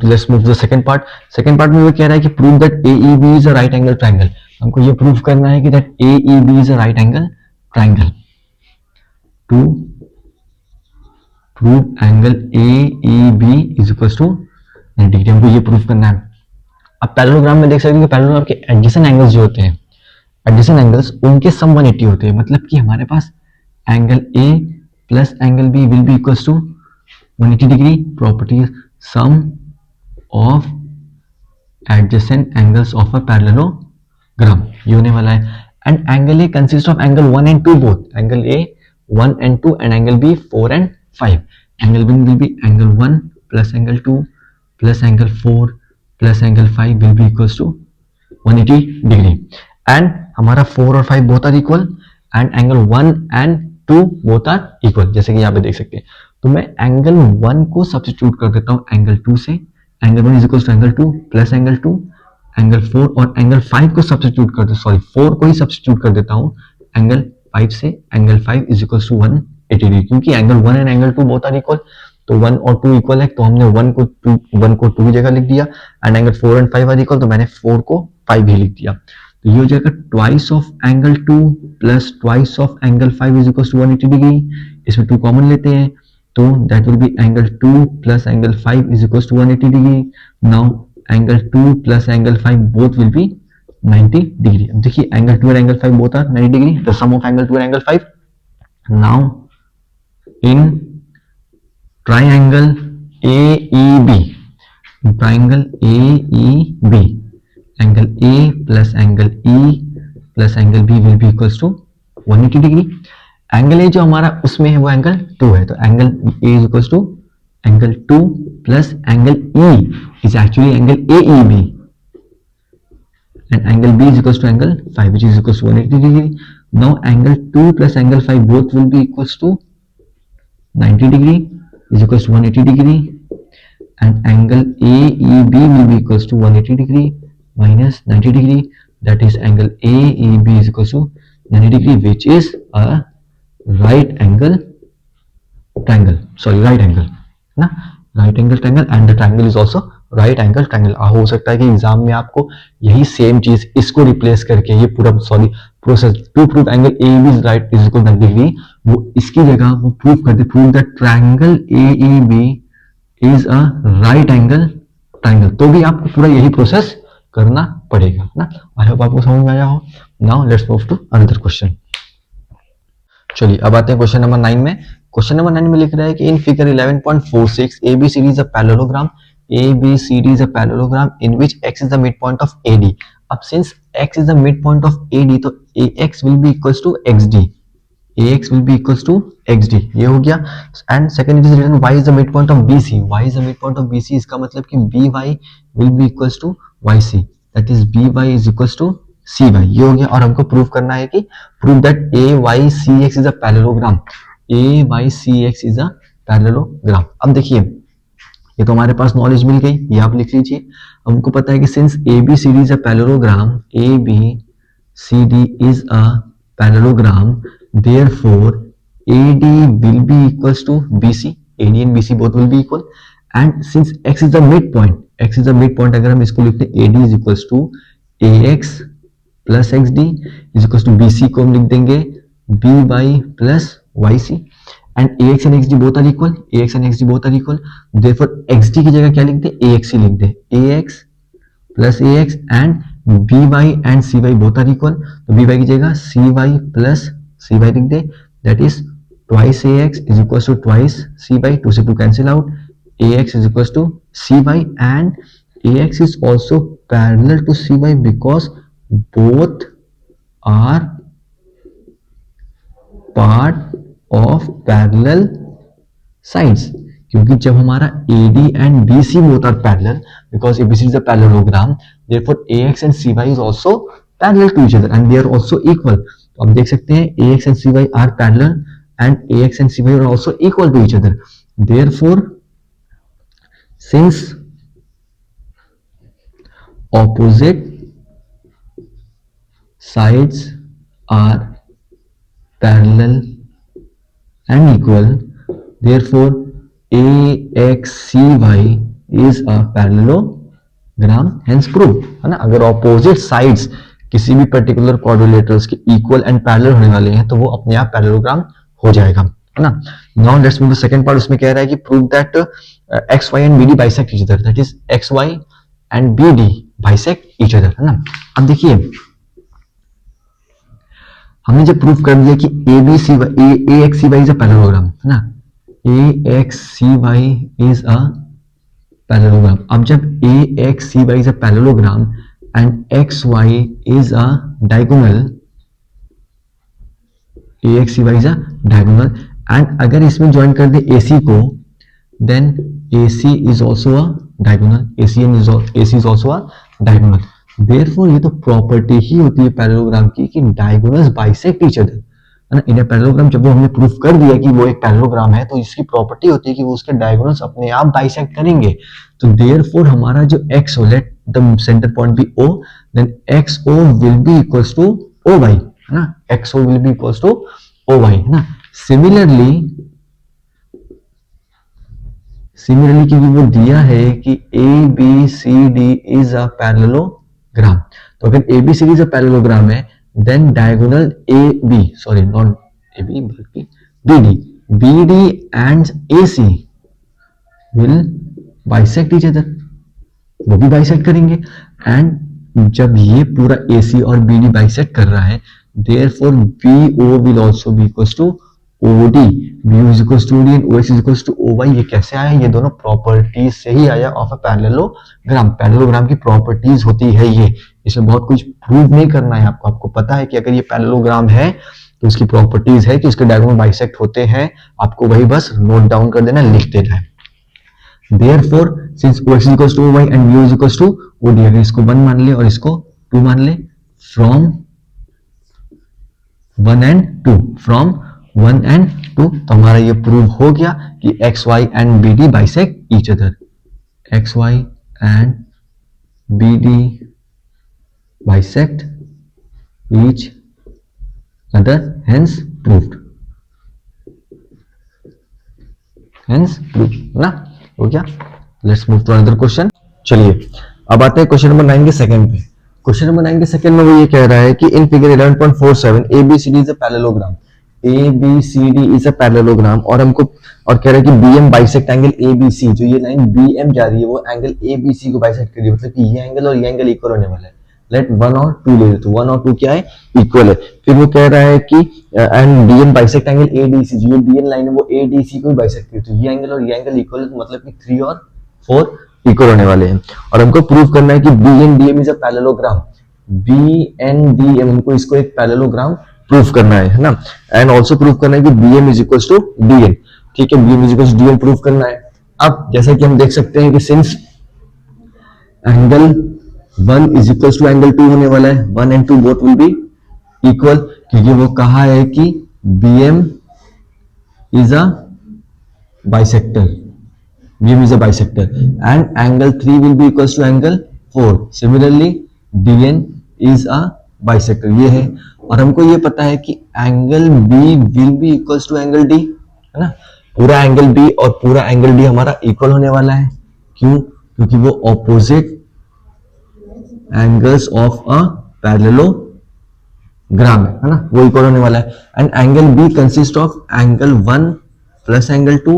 let's move to the second part। Second part में वो कह रहा है कि prove that AEB is a right angle triangle। हमको ये प्रूव करना है कि that AEB is a right angle triangle। to prove angle AEB is equals to 90 degree, हमको ये प्रूव करना है। अब पैरेललोग्राम में देख सकते हैं कि पैरेललोग्राम के एडजेसेंट एंगल्स जो होते हैं, एडजेसेंट एंगल्स उनके सम 180 होते हैं। मतलब कि हमारे पास angle A plus angle B will be equals to 180 degree. Property is sum of adjacent angles of a parallelogram, ये होने वाला है. And angle A consists of angle 1 and 2 both. Angle A 1 and 2 and angle B 4 and 5. Angle B will be angle 1 plus angle 2 plus angle 4 plus angle 5 will be equals to 180 degree. And हमारा 4 और 5 both are equal and angle 1 and 2 both are equal, जैसे कि यहाँ पे देख सकते हैं. तो मैं एंगल 1 को सब्स्टिट्यूट कर देता हूँ एंगल 2 से. Angle 1 is equal to angle 2 plus angle 2, angle 4 और एंगल 5 को सब्स्टिट्यूट कर दे, सॉरी 4 को ही सब्स्टिट्यूट कर देता हूँ एंगल 5 से. Angle 5 is equal to 180 degree, क्योंकि angle 1 and angle 2 both are equal. तो 1 और 2 इक्वल है, तो हमने 1 को 2 की जगह लिख दिया. And angle 4 and 5 are equal, तो मैंने 4 को 5 ही लिख दिया. तो ये हो जाएगा twice of angle 2 plus twice of angle 5 is equal to 180 degree. इसमें 2 कॉमन लेते हैं, तो that will be angle 2 plus angle 5 is equal to 180 degree. Now angle 2 plus angle 5 both will be 90 degree. अब देखिए angle 2 and angle 5 both are 90 degree, the sum of angle 2 and angle 5. Now in triangle AEB, triangle AEB, angle A plus angle E plus angle B will be equals to 180 degree. Angle A जो हमारा उसमें है वो angle 2 है, तो angle A is equals to angle 2 plus angle E is actually angle AEB and angle B is equals to angle 5 which is equals to 180 degree. Now angle 2 plus angle 5 both will be equals to 90 degree is equals to 180 degree, and angle AEB will be equals to 180 degree minus 90 degree, that is angle AEB is equals to 90 degree which is a right angle triangle, sorry right angle ना, right angle triangle and the triangle is also right angle triangle. हो सकता है कि exam में आपको यही same चीज इसको रिप्लेस करके ये पूरा sorry process to prove angle AEB is right is equal to 90 degree, वो इसकी जगह वो प्रूव कर दे, prove that triangle AEB is a right angle triangle. तो भी आपको पूरा यही प्रोसेस करना पड़ेगा ना. आई होप आपको समझ में आया हो. Now let's move to another question. चलिए अब आते हैं क्वेश्चन नंबर 9 में. क्वेश्चन नंबर 9 में लिख रहा है कि in figure 11.46 ABCD is a parallelogram. ABCD is a parallelogram in which x is the midpoint of AD. अब since x is the midpoint of AD तो AX will be equals to XD. AX will be equals to XD. ये हो गया. And second it is written y is the midpoint of BC. Y is the midpoint of BC, इसका मतलब कि BY will be equals to YC. That is BY is equals to CY. ये हो गया. और हमको प्रूव करना है कि prove that AYCX is a parallelogram. AYCX is a parallelogram. अब देखिए ये तो हमारे पास नॉलेज मिल गई, ये आप लिख लीजिए. हमको पता है कि since ABCD is a parallelogram, ABCD is a parallelogram, therefore AD will be equals to BC. AD and BC both will be equal. And since X is the mid point, X is the mid point, अगर हम इसको लिखते हैं AD is equals to AX plus XD is equals to BC को हम लिख देंगे BY plus YC. And AX and XD both are equal. AX and XD both are equal. Therefore XD की जगह क्या लिख दे, AX ही लिख दे. AX plus AX and BY and CY both are equal. तो BY की जगह CY plus CY लिख दे. That is twice AX is equals to twice CY. 2 से 2 cancel out. AX is equals to CY and AX is also parallel to CY because both are part of parallel sides. क्योंकि जब हमारा AD and BC both are parallel, because ABC is a parallelogram, therefore AX and CY is also parallel to each other and they are also equal. तो आप देख सकते हैं AX and CY are parallel and AX and CY are also equal to each other. Therefore, since opposite sides are parallel and equal, therefore AXCY is a parallelogram, hence proved. है ना. अगर opposite sides किसी भी particular quadrilaterals के equal and parallel होने वाले हैं तो वो अपने आप पैरेललोग्राम हो जाएगा, है ना. Now let's move to second part. उसमें कह रहा है कि prove that XY and BD bisect each other, that is XY and BD bisect each other, है ना. अब देखिए हमने जब प्रूफ कर दिया कि A B C Y A X C Y is a parallelogram, है ना, A X C Y is a parallelogram. अब जब A X C Y is a parallelogram and X Y is a diagonal, A X C Y is a diagonal, and अगर इसमें join कर दे A C को, then A C is also a diagonal, A C is also a diagonal. Therefore ये तो property ही होती है parallelogram की कि डायगोनल्स बाइसेक्ट ईच अदर, है ना। इन ए पैरेललोग्राम जब वो हमने प्रूफ कर दिया कि वो एक पैरेललोग्राम है, तो इसकी प्रॉपर्टी होती है कि वो उसके डायगोनल्स अपने आप बाइसेक्ट करेंगे। तो देयरफॉर हमारा जो x हो, let the centre point be o, then xo will be equals to o y, है ना, xo will be equals to o y, है ना। सिमिलरली क्योंकि वो दिया है कि A B C D is a parallelogram, तो अगर A B C D is a parallelogram है, then diagonal A B, sorry not A B बल्कि B D and A C will bisect each other, वो भी bisect करेंगे। And जब ये पूरा ए सी और बी डी बाइसेक्ट कर रहा है, therefore B O will also be equals to OD, B is equals to OD and OS is equals to OY। ये कैसे आया? ये दोनों प्रॉपर्टीज से ही आया ऑफ अ पैरेललोग्राम। पैरेललोग्राम की प्रॉपर्टीज होती है ये, इसमें बहुत कुछ प्रूव नहीं करना है आपको। आपको पता है कि अगर ये पैरेललोग्राम है तो उसकी प्रॉपर्टीज है कि उसके डायगोनल बाइसेक्ट होते हैं, आपको वही बस नोट डाउन कर देना, लिख देना है। Therefore, since OX is equals to OY and BO is equals to OD, अगर इसको 1 मान ले और इसको 2 मान ले, from 1 and 2, from 1 and 2, तो हमारा ये प्रूव हो गया कि X Y and B D bisect each other, X Y and B D bisect each other, hence proved, hence proved ना, हो गया। Let's move to another question. चलिए अब आते हैं क्वेश्चन नंबर 9 के सेकंड पे। क्वेश्चन नंबर 9 के सेकंड में वो ये कह रहा है कि in figure 11.47 ABCD is a parallelogram, ABCD is a parallelogram, और हमको और कह रहा है कि BM बाइसेक्ट एंगल ABC, जो ये लाइन BM जा रही है वो एंगल ABC को बाइसेक्ट कर रही है, मतलब कि ये एंगल और ये एंगल इक्वल होने वाला है। लेट 1 और 2 ले, तो 1 और 2 क्या है? इक्वल है। फिर वो कह रहा है कि and DM bisect angle ADC, जो ये DN लाइन है वो ADC को भी बाइसेक्ट कर रही है, तो ये एंगल और ये एंगल इक्वल है, तो मतलब कि 3 और 4 इक्वल होने वाले हैं। और हमको प्रूव करना है कि BN-DM is a parallelogram, BN-DM, हमको इसको एक पैरेललोग्राम प्रूफ करना है ना। एंड ऑल्सो प्रूफ करना है कि BM is equal to DN, ठीक है, BM is equal to DN proof करना है। अब जैसा कि हम देख सकते हैं कि since angle 1 is equal to angle 2 होने वाला है, 1 and 2 बोथ विल बी इक्वल, क्योंकि वो कहा है कि BM इज a bisector, BM is a bisector and angle 3 will be equals to angle 4. Similarly, DN is a bisector, ये है। और हमको ये पता है कि angle B will be equals to angle D, है ना। पूरा एंगल B और पूरा एंगल D हमारा इक्वल होने वाला है, क्यों? क्योंकि वो opposite angles of a parallelogram है ना, वो इक्वल होने वाला है। And angle B consist of angle 1 plus angle 2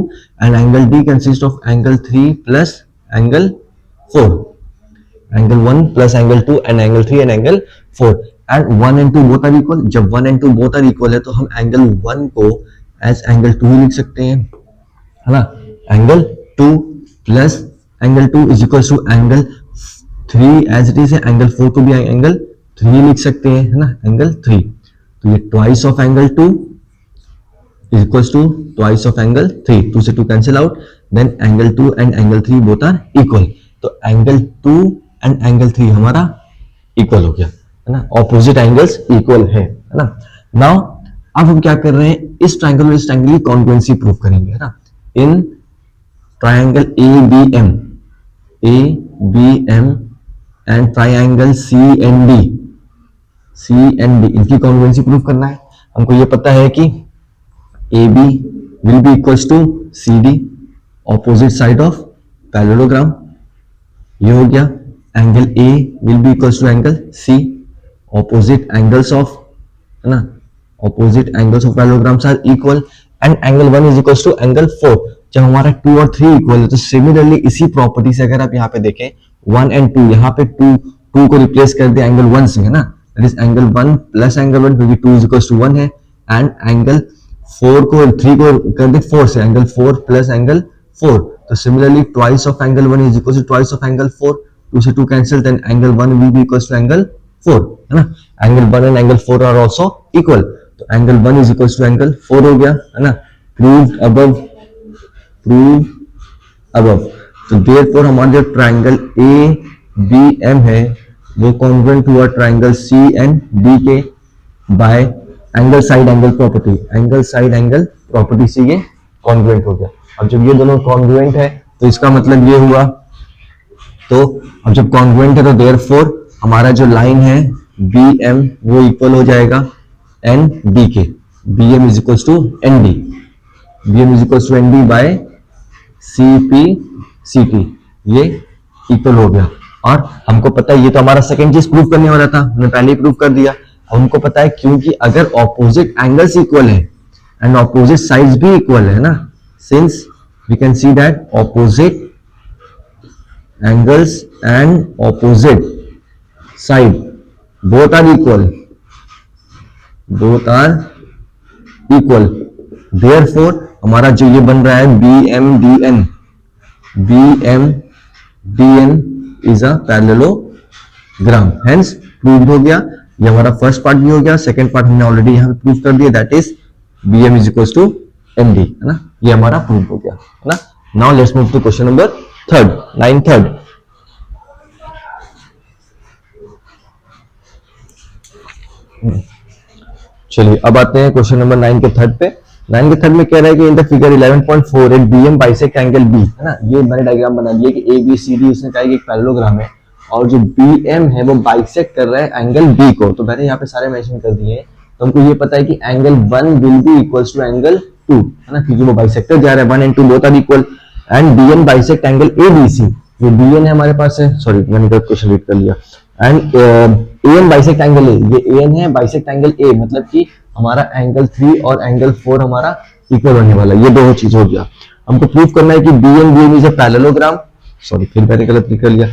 and angle D consists of angle 3 plus angle 4, angle 1 plus angle 2 and angle 3 and angle 4, and 1 and 2 both are equal। जब 1 and 2 both are equal है तो हम angle 1 को as angle 2 ही लिख सकते हैं, है ना। angle 2 plus angle 2 is equals to angle 3 as it is है, angle 4 को भी angle 3 लिख सकते हैं, है ना, angle 3। तो ये twice of angle 2 is equals to twice of angle 3, 2 से 2 cancel out, then angle 2 and angle 3 both are equal, तो angle 2 and angle 3 हमारा equal हो गया, है ना, opposite angles equal है ना। now अब हम क्या कर रहे हैं, इस ट्रायंगल और इस ट्रायंगल की कॉन्ग्रुएंसी प्रूफ करेंगे, है ना। In triangle ABM and triangle CND इनकी कॉन्ग्रुएंसी प्रूफ करना है। हमको ये पता है कि AB will be equals to CD, opposite side of parallelogram, ये हो गया। Angle A will be equals to angle C, opposite angles of, है ना, opposite angles of parallelograms are equal, and angle 1 is equals to angle 4। जब हमारा 2 और 3 equal है तो सिमिलरली इसी प्रॉपर्टी से अगर आप यहाँ पे देखें 1 and 2, यहाँ पे 2 को रिप्लेस कर दिया एंगल 1 से, है ना, that is angle 1 plus angle 1, क्योंकि 2 इज इक्वल टू 1 है, एंड एंगल 4 को 3 को कर दे 4 से, एंगल 4 प्लस एंगल 4, तो similarly twice of angle 1 is equal to twice of angle 4, 2 से 2 cancel, then angle 1 will be equal to angle 4, है ना, angle 1 and angle 4 are also equal, तो angle 1 is equal to angle 4 हो गया, है ना, proved above, prove above. तो therefore हमारा जो ट्रायंगल ए बी एम है वो कॉन्ग्रुएंट हुआ ट्रायंगल सी एंड डी के by angle side angle property, angle side angle property से ये कॉन्ग्रुएंट हो गया। अब जब ये दोनों कॉन्ग्रुएंट है तो इसका मतलब ये हुआ, तो अब जब कॉन्ग्रुएंट है तो देयरफॉर हमारा जो लाइन है बी एम वो इक्वल हो जाएगा एन डी के, B M is equal to N D, B M is equal to N D by C P C T, ये इक्वल हो गया। और हमको पता है ये तो हमारा सेकंड चीज प्रूव करने वाला था, हमने पहले ही प्रूव कर दिया। हमको पता है क्योंकि अगर ऑपोजिट एंगल्स इक्वल है एंड ऑपोजिट साइड्स भी इक्वल है ना, since we can see that opposite angles and opposite side both are equal, both are equal, therefore हमारा जो ये बन रहा है B M D N, B M D N is a parallelogram, hence proved हो गया। ये हमारा फर्स्ट पार्ट भी हो गया, सेकंड पार्ट हमने ऑलरेडी यहां पे प्रूव कर दिया, that is B M is equal to N D, है ना, ये हमारा प्रूव हो गया, है ना। Now let's move to question number third, 9 चलिए अब आते हैं क्वेश्चन नंबर 9 के थर्ड पे। 9 के थर्ड में कह रहा है कि इन द फिगर 11.4 एक बीएम बाइसेक्ट एंगल बी, है ना, ये मैंने डायग्राम बना दिया कि ए बी सी डी, उसने कहा कि एक पैरेललोग्राम है और जो बीएम है वो बाइसेक्ट कर रहा है एंगल बी को, तो मैंने यहाँ पे सारे मेंशन कर दिए हैं। तो हमको ये पता है कि angle 1 will be equals to angle 2, है ना, क्योंकि वो बाइसेक्टर जा रहा है, 1 and 2 both are equal, and BN bisect angle ABC, जो बीएन है हमारे पास है, सॉरी मैंने गलत क्वेश्चन रीड कर लिया, and AN bisect angle A, ये एएन है बाइसेक्ट एंगल ए, मतलब कि हमारा एंगल 3 और एंगल 4 हमारा इक्वल होने वाला है, ये दो चीज हो गया। हमको प्रूव करना है कि BN BM is a parallelogram, sorry फिर मैंने गलत लिख लिया,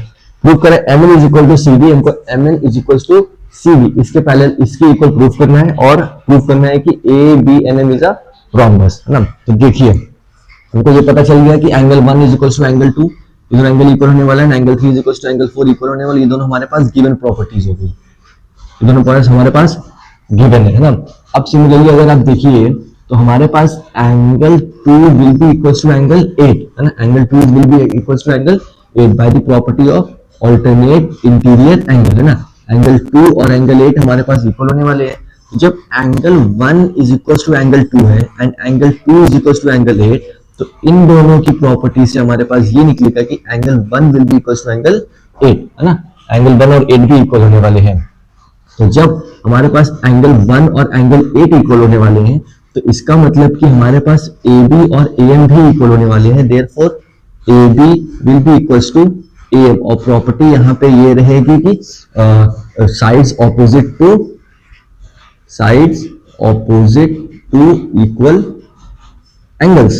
प्रूव करें MN is equal to CB, हमको MN is equal to CB इसके पैरेलल इसके इक्वल प्रूव करना है, और प्रूव करना है कि A B N M is a rhombus, है ना। तो देखिए हमको ये पता चल गया कि angle 1 is equal to angle 2, ये दोनों एंगल इक्वल होने वाला है, angle 3 is equal to angle 4 equal होने वाला, ये दोनों हमारे पास गिवन प्रॉपर्टीज हो गई, ये दोनों पॉइंट्स हमारे पास गिवन है ना। अब सिमिलरली अगर आप देखिए तो हमारे पास angle 2 will be equal to angle 8, है ना, angle 2 will be equal to angle 8 by the property of alternate interior angle, है ना। एंगल 2 और एंगल 8 हमारे पास इक्वल होने वाले हैं, जब angle 1 is equal to angle 2 है and angle 2 is equal to angle 8, तो इन दोनों की प्रॉपर्टी से हमारे पास ये निकलेगा कि angle 1 will be equal to angle 8, है ना, एंगल 1 और 8 भी इक्वल होने वाले हैं। तो जब हमारे पास एंगल 1 और एंगल 8 इक्वल होने वाले हैं तो इसका मतलब कि हमारे पास ए बी और ए एम भी इक्वल होने वाले हैं, therefore A B will be equals to A M, और प्रॉपर्टी यहाँ पे ये रहेगी कि sides opposite to equal angles,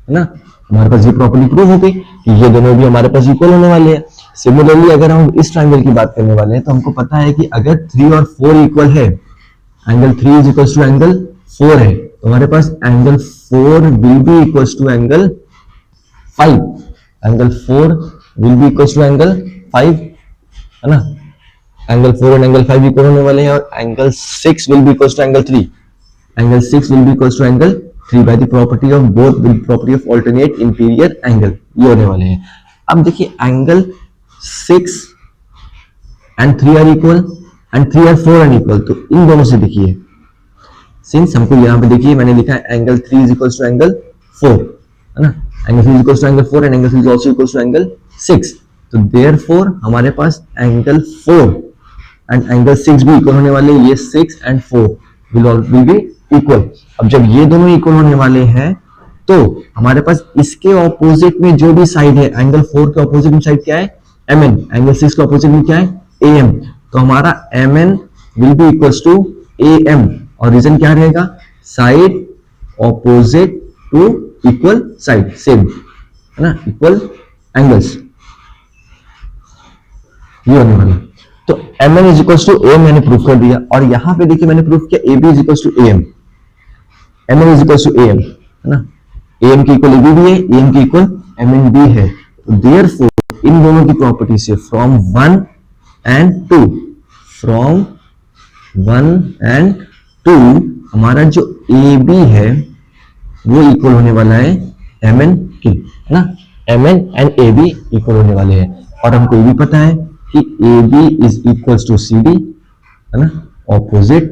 है ना। हमारे पास ये प्रॉपर्टी प्रूव हो गई कि ये दोनों भी हमारे पास इक्वल होने वाले हैं। सिमिलरली अगर हम इस ट्रायंगल की बात करने वाले हैं तो हमको पता है कि अगर 3 और 4 इक्वल है, angle 3 is equal to angle 4 है, तो हमारे पास angle 4 will be equal to angle 5, angle 4 will be equal to angle 5, है ना, एंगल 4 और एंगल 5 इक्वल होने वाले हैं, और angle 6 will be equal to angle 3, angle 6 will be equal to angle 3 by the property of both will property of alternate interior angle, ये होने वाले हैं। अब देखिए angle 6 and 3 are equal and 3 और 4 आर इक्वल, तो इन दोनों से देखिए, सिंस हमको यहाँ पे देखिए मैंने लिखा है angle 3 is equal to angle 4, है ना, angle 3 is equal to angle 4 and angle 3 is also equal to angle 6, तो देयरफॉर हमारे पास एंगल 4 एंड एंगल 6 भी इक्वल होने वाले, ये 6 एंड 4 विल बी इक्वल। अब जब ये दोनों इक्वल होने वाले हैं तो हमारे पास इसके ऑपोजिट में जो भी साइड है, एंगल 4 के ऑपोजिट में साइड क्या है, एमएन, एंगल 6 के ऑपोजिट में क्या है, एएम, तो हमारा MN will be equals to AM, और रीजन क्या रहेगा, side opposite to equal side, same, है ना, इक्वल एंगल्स, ये होने वाला। तो mn is equal to am मैंने प्रूफ कर दिया, और यहां पे देखिए मैंने प्रूफ किया ab is equal to am, mn is equal to am, है ना, am की इक्वल ab भी है, am की इक्वल mn भी है। तो देयरफॉर इन दोनों की प्रॉपर्टी से फ्रॉम 1 एंड 2, फ्रॉम 1 एंड 2 हमारा जो ab है वो इक्वल होने वाला है mn की, है ना, mn एंड ab इक्वल होने वाले हैं। और हमको ये भी पता है कि AB is equal to CD, है ना, ऑपोजिट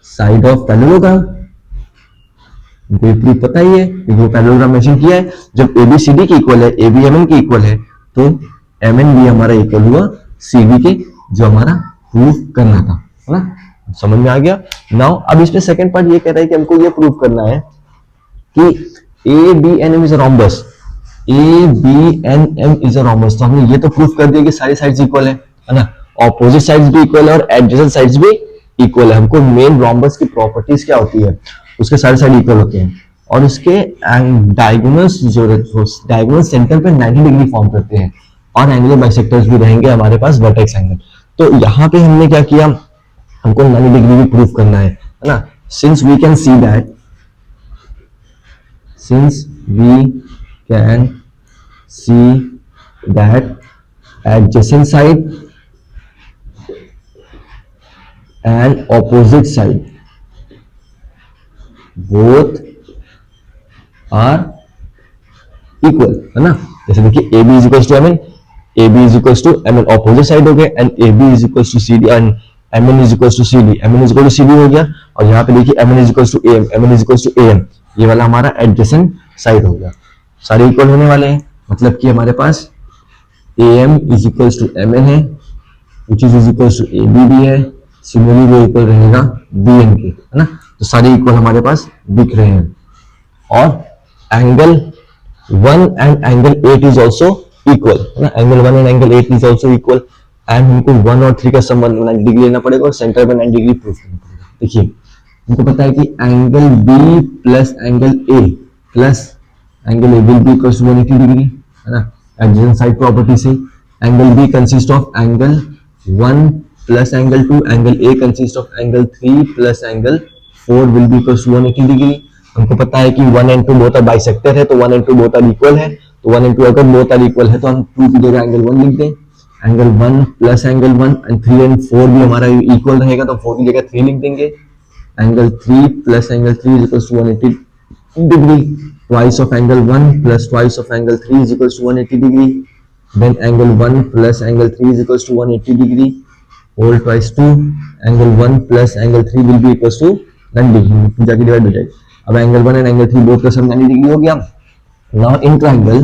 साइड ऑफ पैरेललोग्राम। हमको ये प्रूफ पता ही है कि वो पैरेललोग्राम मेंशन किया है, जब AB CD की इक्वल है, AB MN की इक्वल है, तो MN भी हमारा इक्वल हुआ CD के, जो हमारा प्रूफ करना था, है ना, समझ में आ गया। नाउ अब इसमें सेकंड पार्ट ये कह रहा है कि हमको ये प्रूफ करना है कि ABNM is a rhombus, ABNM is a rhombus. तो हमने ये तो प्रूफ कर दिया कि सारी साइड्स इक्वल है ना, ऑपोजिट साइड्स भी इक्वल है और एडजेसेंट साइड्स भी इक्वल है। हमको मेन रोम्बस की प्रॉपर्टीज क्या होती है, उसके सारे साइड इक्वल होते हैं और उसके डायगोनल्स जो डायगोनल सेंटर पे 90 डिग्री फॉर्म करते हैं, और एंगुलर बाइसेक्टर्स भी रहेंगे हमारे पास, वर्टेक्स एंगल। तो यहाँ पे हमने क्या किया, हमको 90 डिग्री भी प्रूफ करना है ना, since we can see that, since we can see that adjacent side and opposite side both are equal, है ना। जैसे देखिए AB is equals to MN, AB is equals to MN, opposite side हो गए, and AB is equals to CD and MN is equals to CD, MN is equal to CD हो गया, और यहाँ पे देखिए MN is equals to AM, MN is equals to AM, ये वाला हमारा एडजेसेंट साइड हो गया। सारे इक्वल होने वाले हैं, मतलब कि हमारे पास AM is equals to MN है, which is equals to AB भी है, सिमिलरली वो इक्वल रहेगा BN के, है ना। तो सारे इक्वल हमारे पास दिख रहे हैं, और angle 1 and angle 8 is also equal, है ना, angle 1 and angle 8 is also equal, and हमको 1 और 3 का संबंध 90 डिग्री लेना पड़ेगा और सेंटर पे 90 डिग्री प्रूफ करना पड़ेगा। देखिए हमको पता है कि angle B plus angle A plus angle A will be equal to 180 degree, है ना, एडजेसेंट साइड प्रॉपर्टी से। Angle B consist of angle 1 plus angle 2, angle A consist of angle 3 plus angle 4 will be equal to 180 degree. हमको पता है कि 1 and 2 both are bisector है, तो 1 and 2 both are equal है, तो 1 एंड 2 अगर बोथ आर इक्वल है तो हम 2 की जगह एंगल 1 लिख दें, angle 1 plus angle 1 and 3 and 4 भी हमारा इक्वल रहेगा, तो 4 की जगह 3 लिख देंगे। Angle 3 plus angle 3 is equal to 180 degree, twice of angle 1 plus twice of angle 3 is equals to 180 degree, then angle 1 plus angle 3 is equals to 180 degree, whole twice 2, angle 1 plus angle 3 will be equals to 90 degree, जाके divide हो जाएगा। अब angle 1 and angle 3 both का सम 90 degree हो गया। Now in triangle,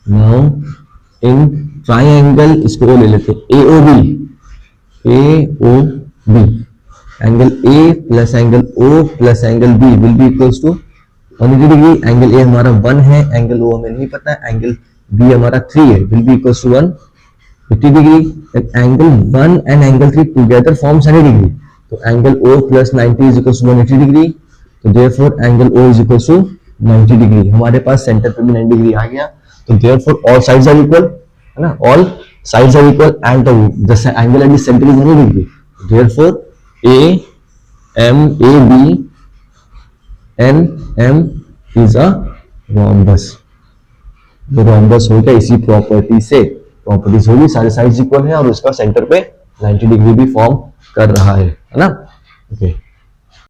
now in triangle इसको ले लेते हैं AOB, AOB, angle A plus angle O plus angle B will be equals to 180 degree. Angle A हमारा 1 है, एंगल O हमें नहीं पता, एंगल B हमारा 3 है, will be equals to 180 degree. Angle 1 and angle 3 together form 90 degree, तो angle O plus 90 is equals to 180 degree, तो therefore angle O is equals to 90 degree. हमारे पास सेंटर पे भी 90 डिग्री आ गया, तो therefore all sides are equal, है ना, all sides are equal and the angle at the centre is 90 degree, therefore AMABNM is a rhombus। जो rhombus हो गया इसी प्रॉपर्टी से, प्रॉपर्टीज होगी सारे साइड्स इक्वल है और उसका सेंटर पे 90 डिग्री भी फॉर्म कर रहा है ना। ओके